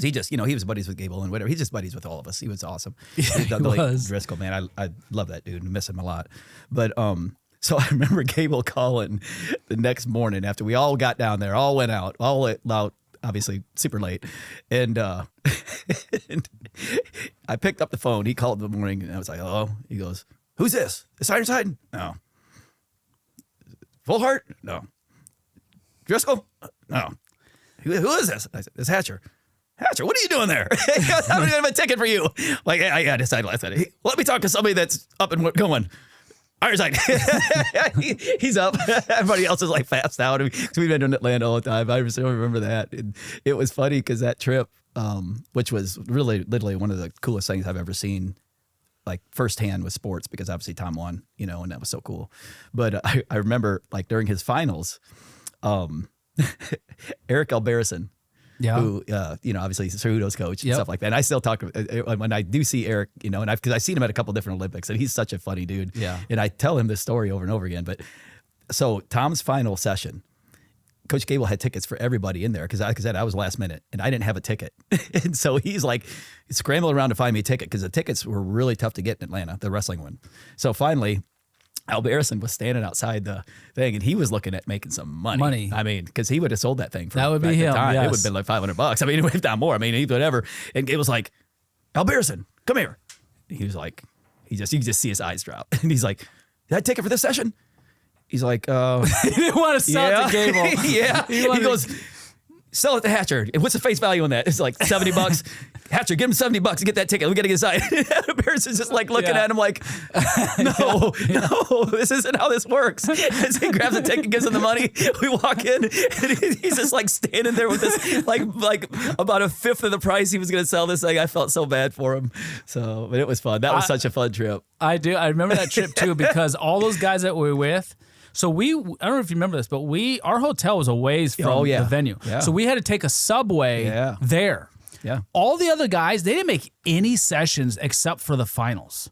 He just, he was buddies with Gable and whatever. He's just buddies with all of us. He was awesome. He was. Driscoll, man, I love that dude and miss him a lot. But so I remember Gable calling the next morning after we all got down there, all went out, obviously super late. And, and I picked up the phone. He called in the morning, and I was like, hello? He goes, who's this? Is Ironside? No. Full Heart? No. Driscoll? No. Who is this? I said, it's Hatcher. Hatcher, what are you doing there? I'm going to have a ticket for you. Like, I decided last night. Let me talk to somebody that's up and going. Ironside. He's up. Everybody else is like fast out. We've been in Atlanta all the time. I still remember that. And it was funny because that trip, which was really literally one of the coolest things I've ever seen, like firsthand with sports, because obviously Tom won, and that was so cool. But I remember like during his finals, Eric Alberison, who, obviously he's Cejudo's coach and stuff like that. And I still talk when I do see Eric, and because I've seen him at a couple different Olympics, and he's such a funny dude. Yeah. And I tell him this story over and over again. But so Tom's final session, Coach Gable had tickets for everybody in there because I was last minute and I didn't have a ticket. And so he's like scrambling around to find me a ticket because the tickets were really tough to get in Atlanta, the wrestling one. So finally, Alberison was standing outside the thing, and he was looking at making some money. I mean, because he would have sold that thing for that would be him. Time. Yes. It would have been like $500. I mean, if not more. I mean, whatever. And it was like, Alberison, come here. He was like, you could just see his eyes drop, and he's like, "Did I take it for this session?" He's like, he didn't want to sell it to Gable. Yeah. He goes, sell it to Hatcher. And what's the face value on that? It's like $70. Hatcher, give him $70 to get that ticket. We got to get inside. Parents is just like looking at him like, no, this isn't how this works. As he grabs the ticket, gives him the money. We walk in, and he's just like standing there with this, like about a fifth of the price he was going to sell this thing. I felt so bad for him. So, but it was fun. That was such a fun trip. I do. I remember that trip too, because all those guys that we were with. So I don't know if you remember this, but our hotel was a ways from the venue. Yeah. So we had to take a subway there. Yeah. All the other guys, they didn't make any sessions except for the finals.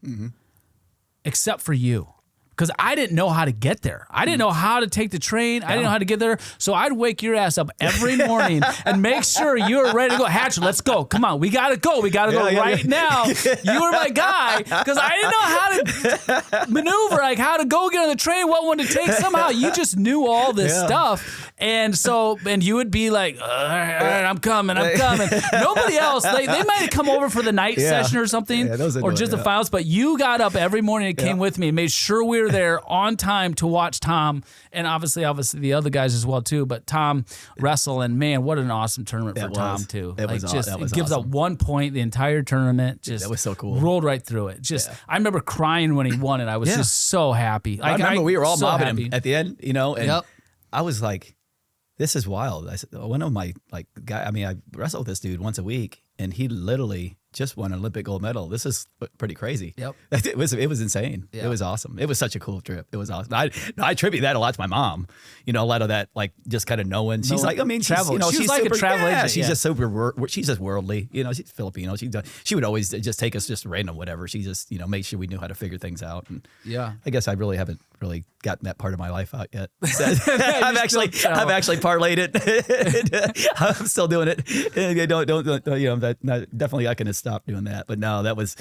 Except for you. Because I didn't know how to get there. I didn't know how to take the train. I didn't know how to get there. So I'd wake your ass up every morning and make sure you were ready to go. Hatcher, let's go. Come on. We got to go. We got to go right now. You were my guy because I didn't know how to maneuver, like how to go get on the train, what one to take. Somehow you just knew all this stuff. And you would be like, all right, I'm coming. Nobody else, they might have come over for the night session or something, or just the finals, but you got up every morning and came with me and made sure we were there on time to watch Tom, and obviously the other guys as well too, but Tom wrestle, and man, what an awesome tournament for Tom too. It gives up 1 point the entire tournament. Just that was so cool. Rolled right through it. I remember crying when he won it. I was just so happy. I remember we were all mobbing him at the end, and I was like, this is wild. I said, one of my guy. I mean, I wrestle with this dude once a week, and he literally just won an Olympic gold medal. This is pretty crazy. Yep. It was insane. Yep. It was awesome. It was such a cool trip. It was awesome. I attribute that a lot to my mom. A lot of that, just kind of knowing. She's like, I mean, travel. She's like super, a travel agent. She's just super. She's just worldly. She's Filipino. She would always just take us just random whatever. She just made sure we knew how to figure things out. And I guess I really haven't really gotten that part of my life out yet. I've actually parlayed it. I'm still doing it. Definitely I can stop doing that. But no, that was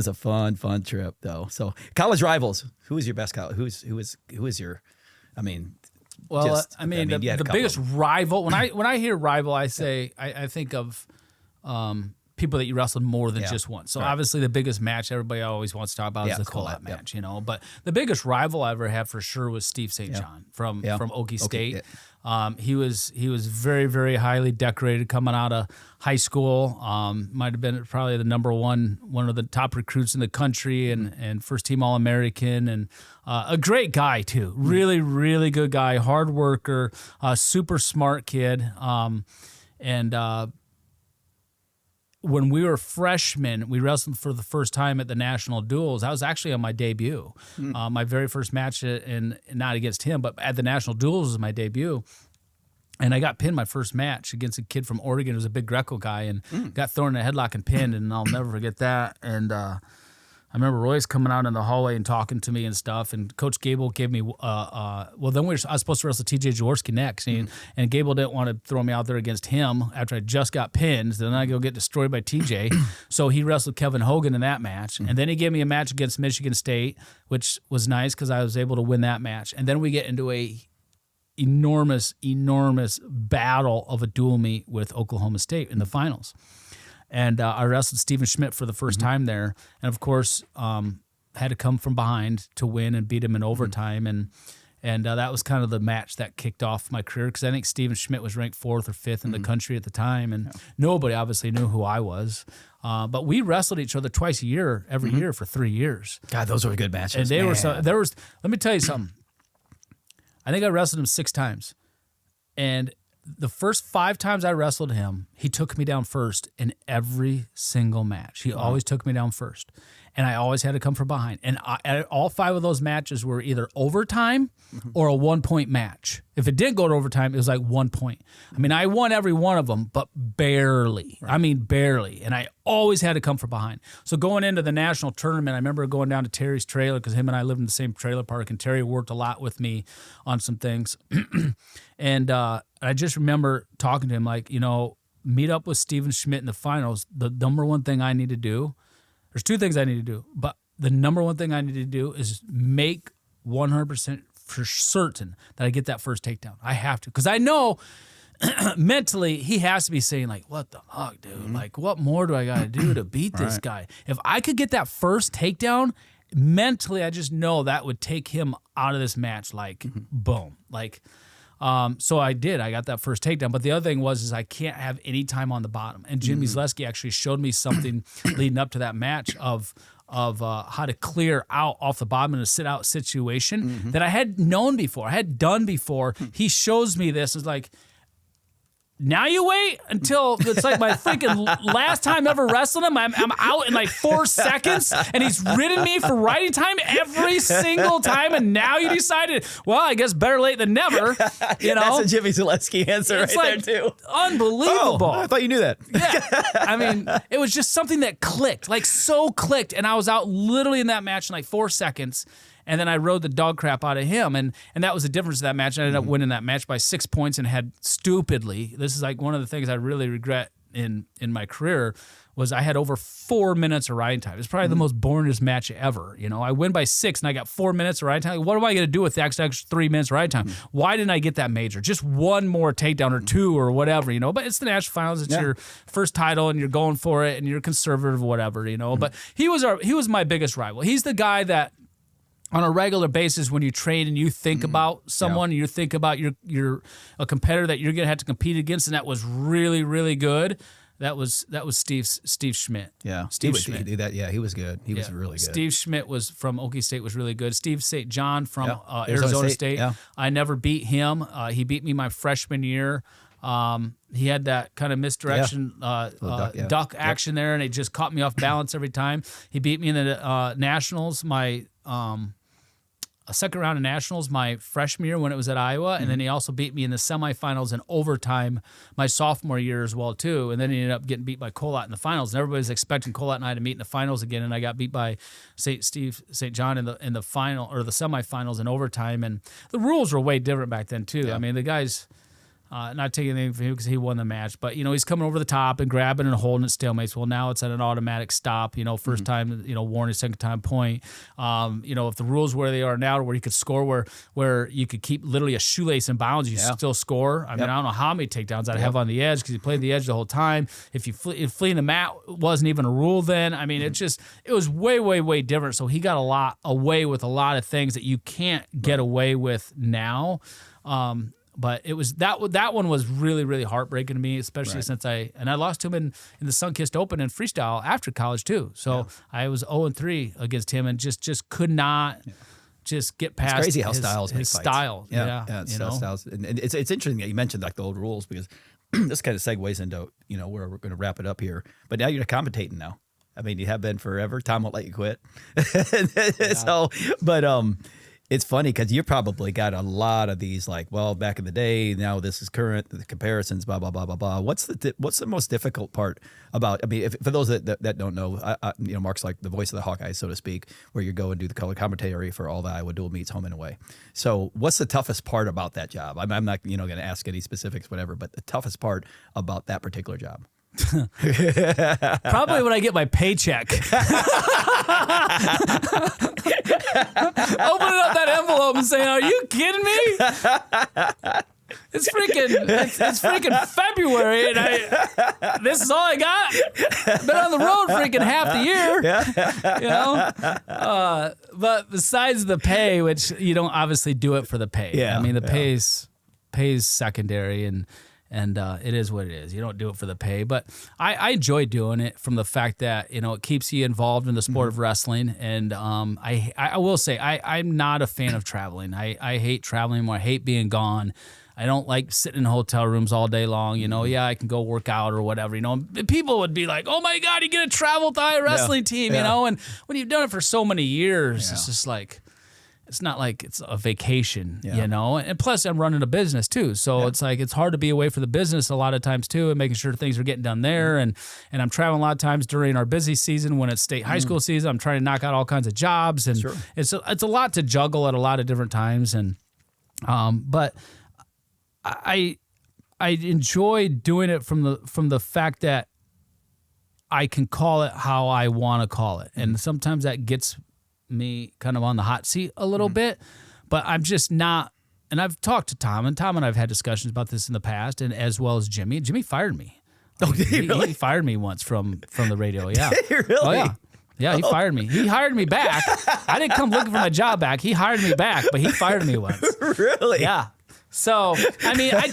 a fun trip though. So college rivals. Who is your best college? Who is your? I mean. Well, the biggest rival. When I hear rival, I say I think of people that you wrestled more than just once. So obviously the biggest match everybody always wants to talk about is the Colette match, But the biggest rival I ever had for sure was Steve St. John from Okie State. He was very, very highly decorated coming out of high school. Might have been probably the one of the top recruits in the country, and first team All-American, and a great guy too. Really, really good guy, hard worker, super smart kid. When we were freshmen, we wrestled for the first time at the national duels. I was actually on my debut. My very first match, and not against him, but at the national duels was my debut. And I got pinned my first match against a kid from Oregon who was a big Greco guy, and got thrown in a headlock and pinned, and I'll never forget that. And I remember Royce coming out in the hallway and talking to me and stuff, and Coach Gable gave me, I was supposed to wrestle TJ Jaworski next, and Gable didn't want to throw me out there against him after I just got pinned, then I go get destroyed by TJ, so he wrestled Kevin Hogan in that match, and then he gave me a match against Michigan State, which was nice because I was able to win that match, and then we get into a enormous battle of a dual meet with Oklahoma State in the finals. And I wrestled Stephen Schmidt for the first time there. And, of course, had to come from behind to win and beat him in overtime. And that was kind of the match that kicked off my career, because I think Stephen Schmidt was ranked 4th or 5th in the country at the time. And nobody obviously knew who I was. But we wrestled each other twice a year, every year for 3 years. God, those were good matches. And let me tell you something. I think I wrestled him 6 times. And the first 5 times I wrestled him, he took me down first in every single match. He always took me down first. And I always had to come from behind. And all 5 of those matches were either overtime or a 1-point match. If it did go to overtime, it was like 1 point. I mean, I won every one of them, but barely. Right. I mean, barely. And I always had to come from behind. So going into the national tournament, I remember going down to Terry's trailer, because him and I lived in the same trailer park, and Terry worked a lot with me on some things. And I just remember talking to him like, meet up with Stephen Schmidt in the finals. The number one thing I need to do, there's 2 things I need to do, but the number one thing I need to do is make 100% for certain that I get that first takedown. I have to, because I know mentally he has to be saying like, what the fuck, dude? Like, what more do I got to do to beat this guy? If I could get that first takedown, mentally I just know that would take him out of this match like boom. Like, So I did. I got that first takedown. But the other thing is I can't have any time on the bottom. And Jimmy Zaleski actually showed me something leading up to that match of how to clear out off the bottom in a sit-out situation that I had known before, I had done before. He shows me this. It's like, now you wait until it's like my freaking last time ever wrestling him. I'm out in like 4 seconds, and he's ridden me for riding time every single time. And now you decided, well, I guess better late than never. You know, that's a Jimmy Zaleski answer it's right like there too. Unbelievable. Oh, I thought you knew that. Yeah, I mean, it was just something that clicked, like so clicked, and I was out literally in that match in like 4 seconds. And then I rode the dog crap out of him. And that was the difference of that match. I ended up winning that match by 6 points and had stupidly, this is like one of the things I really regret in my career, was I had over 4 minutes of riding time. It's probably the most boringest match ever. You know, I win by 6 and I got 4 minutes of riding time. What am I going to do with the extra 3 minutes of riding time? Why didn't I get that major? Just one more takedown or two or whatever, you know. But it's the national finals. It's your first title and you're going for it and you're conservative or whatever, you know. But he was my biggest rival. He's the guy that, on a regular basis, when you train and you think about someone, you think about you're a competitor that you're gonna have to compete against, and that was really, really good. That was Steve Schmidt. Yeah, Steve he Schmidt. He did that. Yeah, he was good. He was really good. Steve Schmidt was from Okie State, was really good. Steve St. John from Arizona State. Yeah. I never beat him. He beat me my freshman year. He had that kind of misdirection duck action there, and it just caught me off balance every time. He beat me in the nationals, my a second round of nationals my freshman year when it was at Iowa, and then he also beat me in the semifinals and overtime my sophomore year as well too. And then he ended up getting beat by Colott in the finals. And everybody's expecting Colott and I to meet in the finals again, and I got beat by St. John in the final or the semifinals in overtime. And the rules were way different back then too. Yeah. I mean, the guys. Not taking anything from him because he won the match, but, you know, he's coming over the top and grabbing and holding at stalemates. Well, now it's at an automatic stop, you know, first time, you know, warning, second time point. You know, if the rules where they are now, where you could score where you could keep literally a shoelace in bounds, you still score. I mean, I don't know how many takedowns I'd have on the edge because he played the edge the whole time. If fleeing the mat wasn't even a rule then. I mean, it was way, way, way different. So he got away with a lot of things that you can't get away with now. But it was that one was really, really heartbreaking to me, especially since I lost to him in the Sunkist Open in freestyle after college too. So I was 0-3 against him and just could not just get past. It's crazy how his style. Yeah, styles. And it's interesting that you mentioned like the old rules because this kind of segues into, you know, where we're going to wrap it up here. But now you're commentating now. I mean, you have been forever. Time won't let you quit. So, but it's funny because you probably got a lot of these like, well, back in the day, now this is current, the comparisons, blah, blah, blah, blah, blah. What's the most difficult part about, I mean, for those that don't know, you know, Mark's like the voice of the Hawkeyes, so to speak, where you go and do the color commentary for all the Iowa dual meets home and away. So what's the toughest part about that job? I'm not, you know, going to ask any specifics, whatever, but the toughest part about that particular job. Probably when I get my paycheck. Opening up that envelope and saying, "Are you kidding me? It's freaking February, and this is all I got. Been on the road freaking half the year, you know." But besides the pay, which you don't obviously do it for the pay. Yeah, I mean the pay's secondary and it is what it is. You don't do it for the pay, but I enjoy doing it from the fact that, you know, it keeps you involved in the sport of wrestling. And I will say I'm not a fan of traveling. I hate traveling more. I hate being gone. I don't like sitting in hotel rooms all day long. You know, I can go work out or whatever. You know, people would be like, "Oh my God, you get to travel with a wrestling team," you know. And when you've done it for so many years, it's just like. It's not like it's a vacation, you know? And plus, I'm running a business, too. So it's like it's hard to be away from the business a lot of times, too, and making sure things are getting done there. And I'm traveling a lot of times during our busy season when it's state high school season. I'm trying to knock out all kinds of jobs. And it's a lot to juggle at a lot of different times. And but I enjoy doing it from the fact that I can call it how I want to call it. And sometimes that gets me kind of on the hot seat a little bit, but I'm just not. And I've talked to Tom, and Tom and I've had discussions about this in the past, and as well as Jimmy. Jimmy fired me. Oh, did he really? He fired me once from the radio. Yeah. Did he really? Oh, yeah. Yeah, he fired me. He hired me back. I didn't come looking for my job back. He hired me back, but he fired me once. Really? Yeah. So, I mean, I'm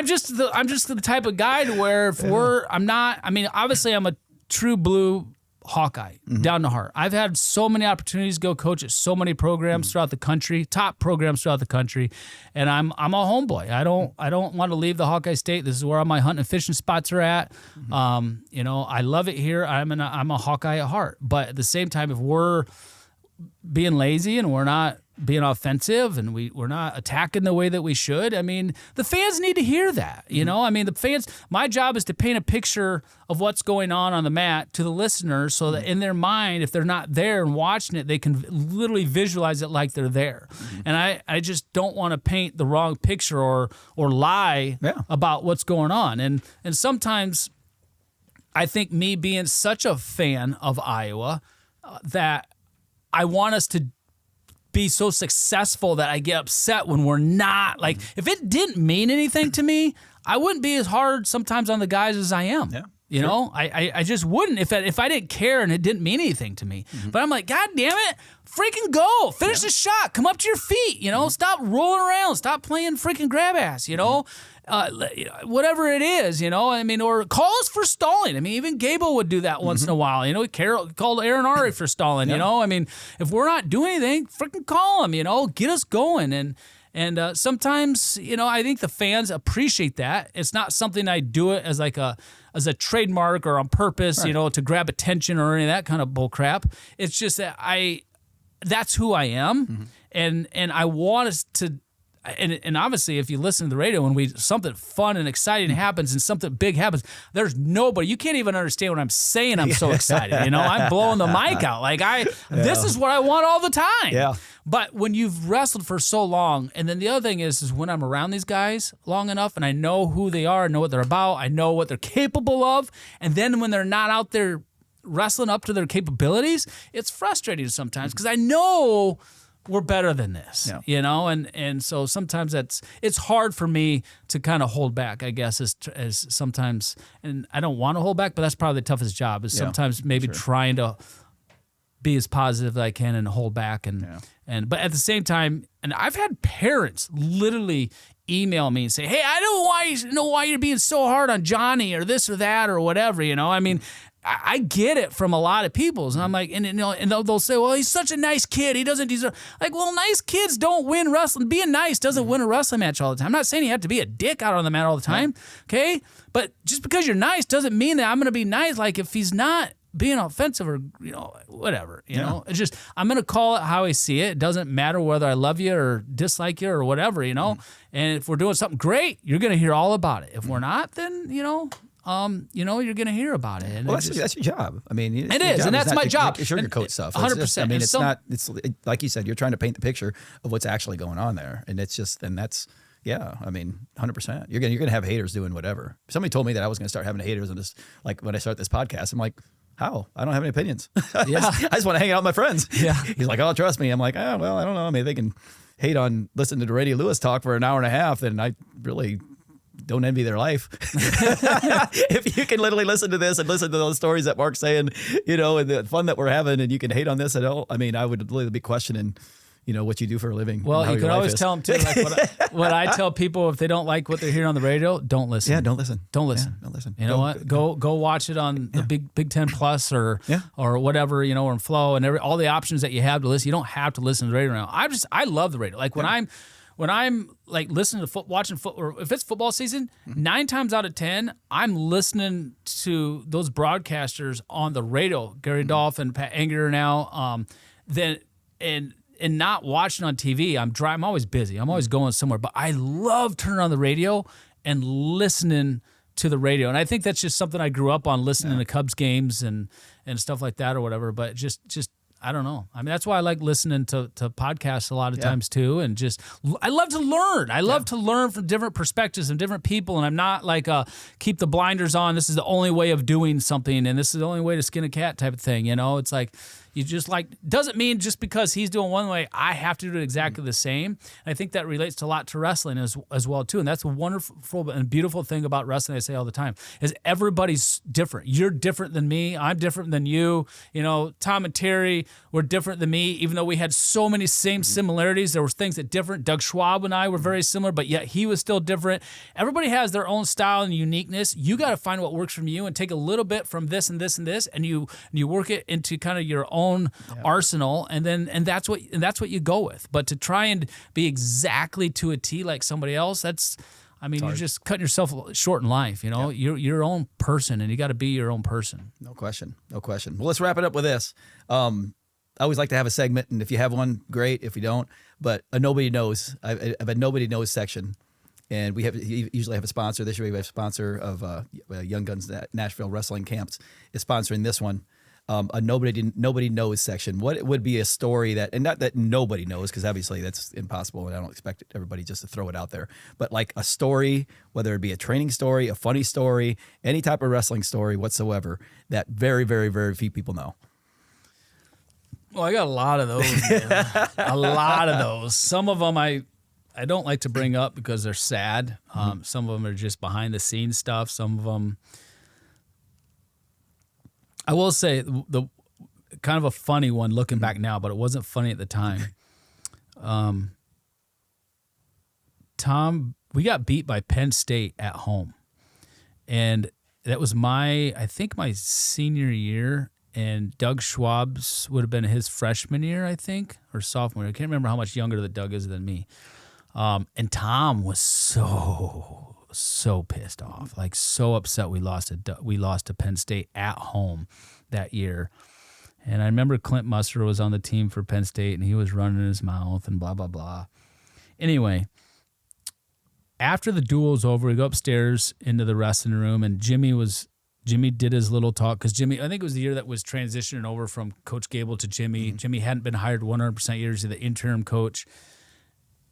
just the type of guy to where if obviously I'm a true blue Hawkeye, down to heart. I've had so many opportunities to go coach at so many programs throughout the country, top programs throughout the country, and I'm a homeboy. I don't want to leave the Hawkeye State. This is where all my hunting and fishing spots are at. I love it here. I'm a Hawkeye at heart. But at the same time, if we're being lazy and we're not being offensive and we're not attacking the way that we should, I mean, the fans need to hear that, I mean, the fans, my job is to paint a picture of what's going on the mat to the listeners so that in their mind, if they're not there and watching it, they can literally visualize it like they're there. And I just don't want to paint the wrong picture or lie about what's going on. And sometimes I think me being such a fan of Iowa that I want us to be so successful that I get upset when we're not. Like, if it didn't mean anything to me, I wouldn't be as hard sometimes on the guys as I am. Yeah. You know, I just wouldn't if I didn't care and it didn't mean anything to me. But I'm like, God damn it, freaking go. Finish the shot. Come up to your feet, Stop rolling around. Stop playing freaking grab ass, whatever it is, I mean, or call us for stalling. I mean, even Gable would do that once in a while, called Aaron Ari for stalling, I mean, if we're not doing anything, freaking call him, get us going. And sometimes, I think the fans appreciate that. It's not something I do it as like a trademark or on purpose, to grab attention or any of that kind of bull crap. It's just that that's who I am. And I want us to, and obviously if you listen to the radio when something fun and exciting happens and something big happens, there's nobody, you can't even understand what I'm saying. I'm so excited, I'm blowing the mic out. Like this is what I want all the time. Yeah. But when you've wrestled for so long, and then the other thing is when I'm around these guys long enough and I know who they are, I know what they're about, I know what they're capable of, and then when they're not out there wrestling up to their capabilities, it's frustrating sometimes because I know we're better than this, and so sometimes it's hard for me to kind of hold back, I guess, as sometimes, and I don't want to hold back, but that's probably the toughest job is sometimes maybe trying to be as positive as I can and hold back, but at the same time, and I've had parents literally email me and say, hey, I don't know why you're being so hard on Johnny or this or that or whatever, I mean, I get it from a lot of people, and I'm like, and they'll say, well, he's such a nice kid, he doesn't deserve. Like, well, nice kids don't win wrestling. Being nice doesn't win a wrestling match all the time. I'm not saying you have to be a dick out on the mat all the time, okay? But just because you're nice doesn't mean that I'm going to be nice. Like if he's not being offensive or whatever, it's just I'm going to call it how I see it. It doesn't matter whether I love you or dislike you or whatever, And if we're doing something great, you're going to hear all about it. If we're not, then you're going to hear about it. And well, that's your job. I mean, it is, and that's my job. Sugarcoat stuff. 100%. I mean, it's like you said, you're trying to paint the picture of what's actually going on there, and it's just, and that's, I mean, 100%. You're gonna have haters doing whatever. Somebody told me that I was gonna start having haters on this, like when I start this podcast. I'm like, how? I don't have any opinions. I just want to hang out with my friends. Yeah. He's like, oh, trust me. I'm like, oh, well, I don't know. I mean, they can hate on listening to Radio Lewis talk for an hour and a half, then I really don't envy their life. If you can literally listen to this and listen to those stories that Mark's saying, and the fun that we're having, and you can hate on this at all. I mean, I would literally be questioning, what you do for a living. Well, you can always tell them too, like what I tell people, if they don't like what they're hearing on the radio, don't listen. Yeah, don't listen. Don't listen. Yeah, don't listen. You know what? Go watch it on the Big Ten Plus or whatever, or in Flow and all the options that you have to listen. You don't have to listen to the radio now. I love the radio. Like when I'm like listening to watching football, or if it's football season, 9 times out of 10, I'm listening to those broadcasters on the radio, Gary Dolphin, Pat Anger now, and not watching on TV. I'm always busy. I'm always going somewhere, but I love turning on the radio and listening to the radio. And I think that's just something I grew up on, listening to Cubs games and stuff like that or whatever. But just I don't know. I mean, that's why I like listening to podcasts a lot of times too. And I love to learn. I love to learn from different perspectives and different people. And I'm not like keep the blinders on. This is the only way of doing something, and this is the only way to skin a cat type of thing. It's like, You just doesn't mean just because he's doing one way, I have to do it exactly the same. And I think that relates a lot to wrestling as well too. And that's a wonderful and beautiful thing about wrestling. I say all the time is everybody's different. You're different than me. I'm different than you. You know, Tom and Terry were different than me, even though we had so many same similarities. There were things that different. Doug Schwab and I were very similar, but yet he was still different. Everybody has their own style and uniqueness. You got to find what works from you and take a little bit from this and this and this, and you work it into kind of your own arsenal, and that's what you go with. But to try and be exactly to a T like somebody else, you're just cutting yourself short in life. You know, you're your own person, and you got to be your own person. No question. Well, let's wrap it up with this. I always like to have a segment, and if you have one, great. If you don't, but a nobody knows. I have a nobody knows section. And we usually have a sponsor. This year we have a sponsor of Young Guns Nashville Wrestling Camps is sponsoring this one. A nobody knows section. What would be a story that, and not that nobody knows, because obviously that's impossible, and I don't expect everybody just to throw it out there, but like a story, whether it be a training story, a funny story, any type of wrestling story whatsoever, that very, very, very few people know. Well, I got a lot of those. Man. A lot of those. Some of them I don't like to bring up because they're sad. Some of them are just behind the scenes stuff. Some of them, I will say the kind of a funny one looking back now, but it wasn't funny at the time. Tom, we got beat by Penn State at home. And that was I think my senior year, and Doug Schwab's would have been his freshman year, I think, or sophomore. I can't remember how much younger that Doug is than me. And Tom was so pissed off, like so upset we lost to Penn State at home that year. And I remember Clint Muster was on the team for Penn State, and he was running his mouth and blah, blah, blah. Anyway, after the duel was over, we go upstairs into the wrestling room, and Jimmy did his little talk, because Jimmy, I think it was the year that was transitioning over from Coach Gable to Jimmy. Mm-hmm. Jimmy hadn't been hired 100% years, the interim coach.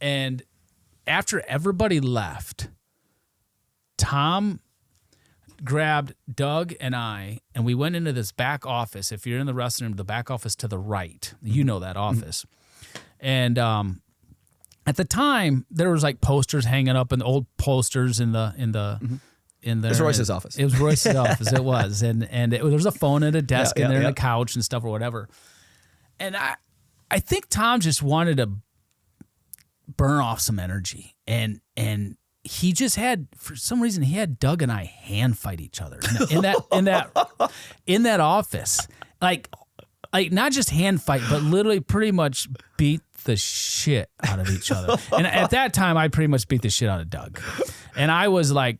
And after everybody left, Tom grabbed Doug and I, and we went into this back office. If you're in the wrestling room, the back office to the right, you know that office. And at the time, there was like posters hanging up, and old posters in there. It was Royce's office. It was Royce's office. It was, and there was a phone and a desk in there and a couch and stuff or whatever. And I think Tom just wanted to burn off some energy, and he just had, for some reason, he had Doug and I hand fight each other in that office, like not just hand fight, but literally pretty much beat the shit out of each other. And at that time, I pretty much beat the shit out of Doug, and I was like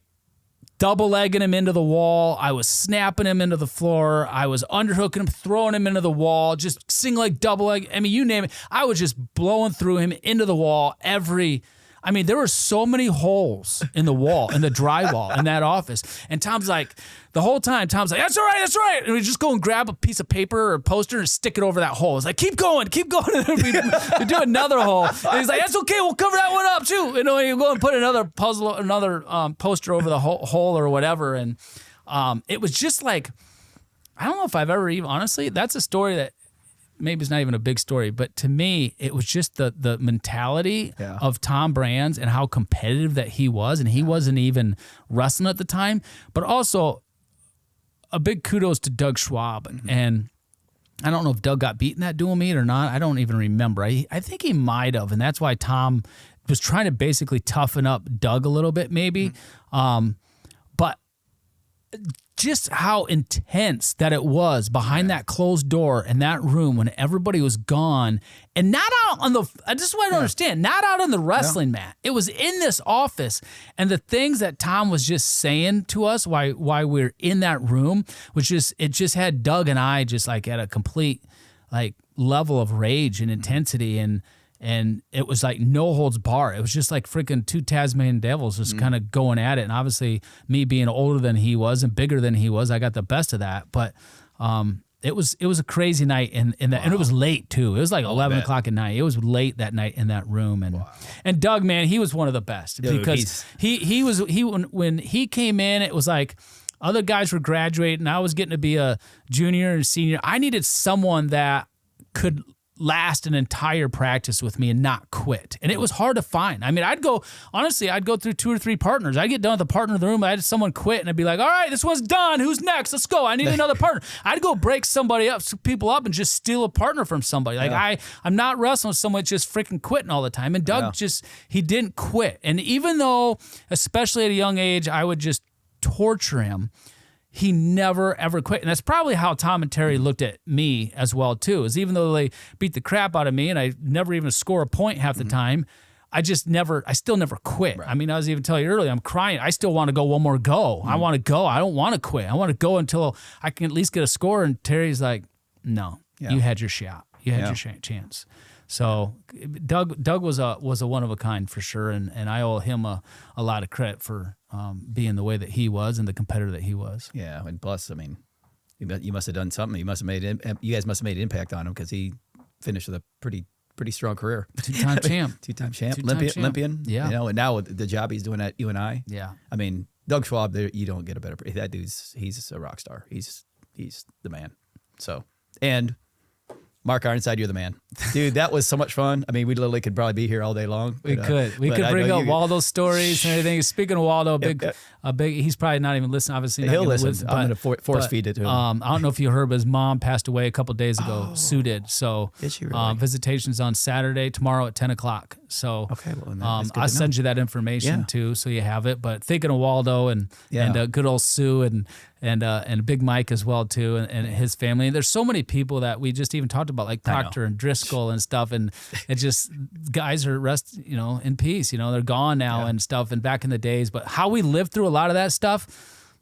double legging him into the wall. I was snapping him into the floor. I was underhooking him, throwing him into the wall, just single leg, double leg. I mean, you name it. I was just blowing through him into the wall. There were so many holes in the wall, in the drywall, in that office. And the whole time, Tom's like, that's all right. And we just go and grab a piece of paper or a poster and stick it over that hole. It's like, keep going. And we do another hole. And he's like, that's okay, we'll cover that one up too. You know, you go and put another poster over the hole or whatever. And it was just like, I don't know if I've ever even, honestly, that's a story that maybe it's not even a big story, but to me, it was just the mentality of Tom Brands and how competitive that he was, and he wasn't even wrestling at the time. But also, a big kudos to Doug Schwab, and I don't know if Doug got beaten that dual meet or not. I don't even remember. I think he might have, and that's why Tom was trying to basically toughen up Doug a little bit, maybe. But just how intense that it was behind that closed door in that room when everybody was gone, and not out on I just want to understand, not out on the wrestling mat. It was in this office, and the things that Tom was just saying to us why we're in that room, it just had Doug and I just like at a complete like level of rage and intensity, and it was like no holds bar. It was just like freaking two Tasmanian devils just kind of going at it. And obviously me being older than he was and bigger than he was, I got the best of that. But it was a crazy night and and it was late too. It was like 11 o'clock at night. It was late that night in that room. And Doug, man, he was one of the best because he when he came in, it was like, Other guys were graduating. I was getting to be a junior and senior. I needed someone that could last an entire practice with me and not quit. And it was hard to find. I mean, I'd go through 2 or 3 partners. I'd get done with the partner in the room. I had someone quit and I'd be like, all right, this one's done. Who's next? Let's go. I need another partner. I'd go break people up and just steal a partner from somebody. Like I'm not wrestling with someone just freaking quitting all the time. And Doug he didn't quit. And even though, especially at a young age, I would just torture him, he never, ever quit. And that's probably how Tom and Terry looked at me as well, too, is even though they beat the crap out of me and I never even score a point half the time, I still never quit. Right. I mean, I was even telling you earlier, I'm crying. I still want to go one more go. I want to go. I don't want to quit. I want to go until I can at least get a score. And Terry's like, no, you had your shot. You had your chance. So Doug was a one of a kind for sure, and I owe him a lot of credit for being the way that he was and the competitor that he was. Yeah, and plus, I mean, you must have done something. You guys must have made an impact on him because he finished with a pretty strong career. Two-time champ. Two-time champ. Olympian. Yeah. You know, and now with the job he's doing at UNI. Yeah. I mean, Doug Schwab, you don't get a better. That he's a rock star. He's the man. So, and Mark Ironside, you're the man. Dude, that was so much fun. I mean, we literally could probably be here all day long. We could bring up Waldo's stories and everything. Speaking of Waldo, he's probably not even listening, obviously. He'll listen. I'm going to force feed it to him. I don't know if you heard, but his mom passed away a couple days ago. Sue did. So did she really? Visitation's on Saturday, tomorrow at 10 o'clock. So okay, well, I'll send you that information too, so you have it. But thinking of Waldo and good old Sue and Big Mike as well too, and his family. And there's so many people that we just even talked about, like Proctor and Driscoll and stuff. And it just guys are in peace. They're gone now and stuff. And back in the days, but how we lived through a lot of that stuff,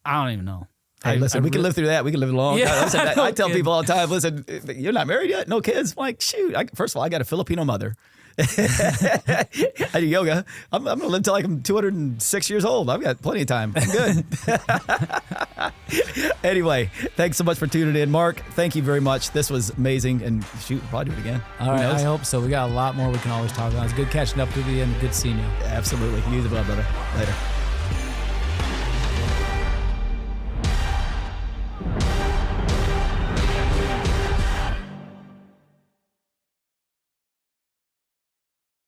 I don't even know. Hey, listen, we can live through that. We can live long. Yeah, I tell people all the time, listen, you're not married yet? No kids? I'm like, shoot. First of all, I got a Filipino mother. I do yoga. I'm going to live till like I'm 206 years old. I've got plenty of time. I'm good. Anyway, thanks so much for tuning in. Mark, thank you very much. This was amazing. And shoot, we'll probably do it again. All right, I hope so. We got a lot more we can always talk about. It's good catching up with you and good seeing you. Absolutely. You as well, brother. Later.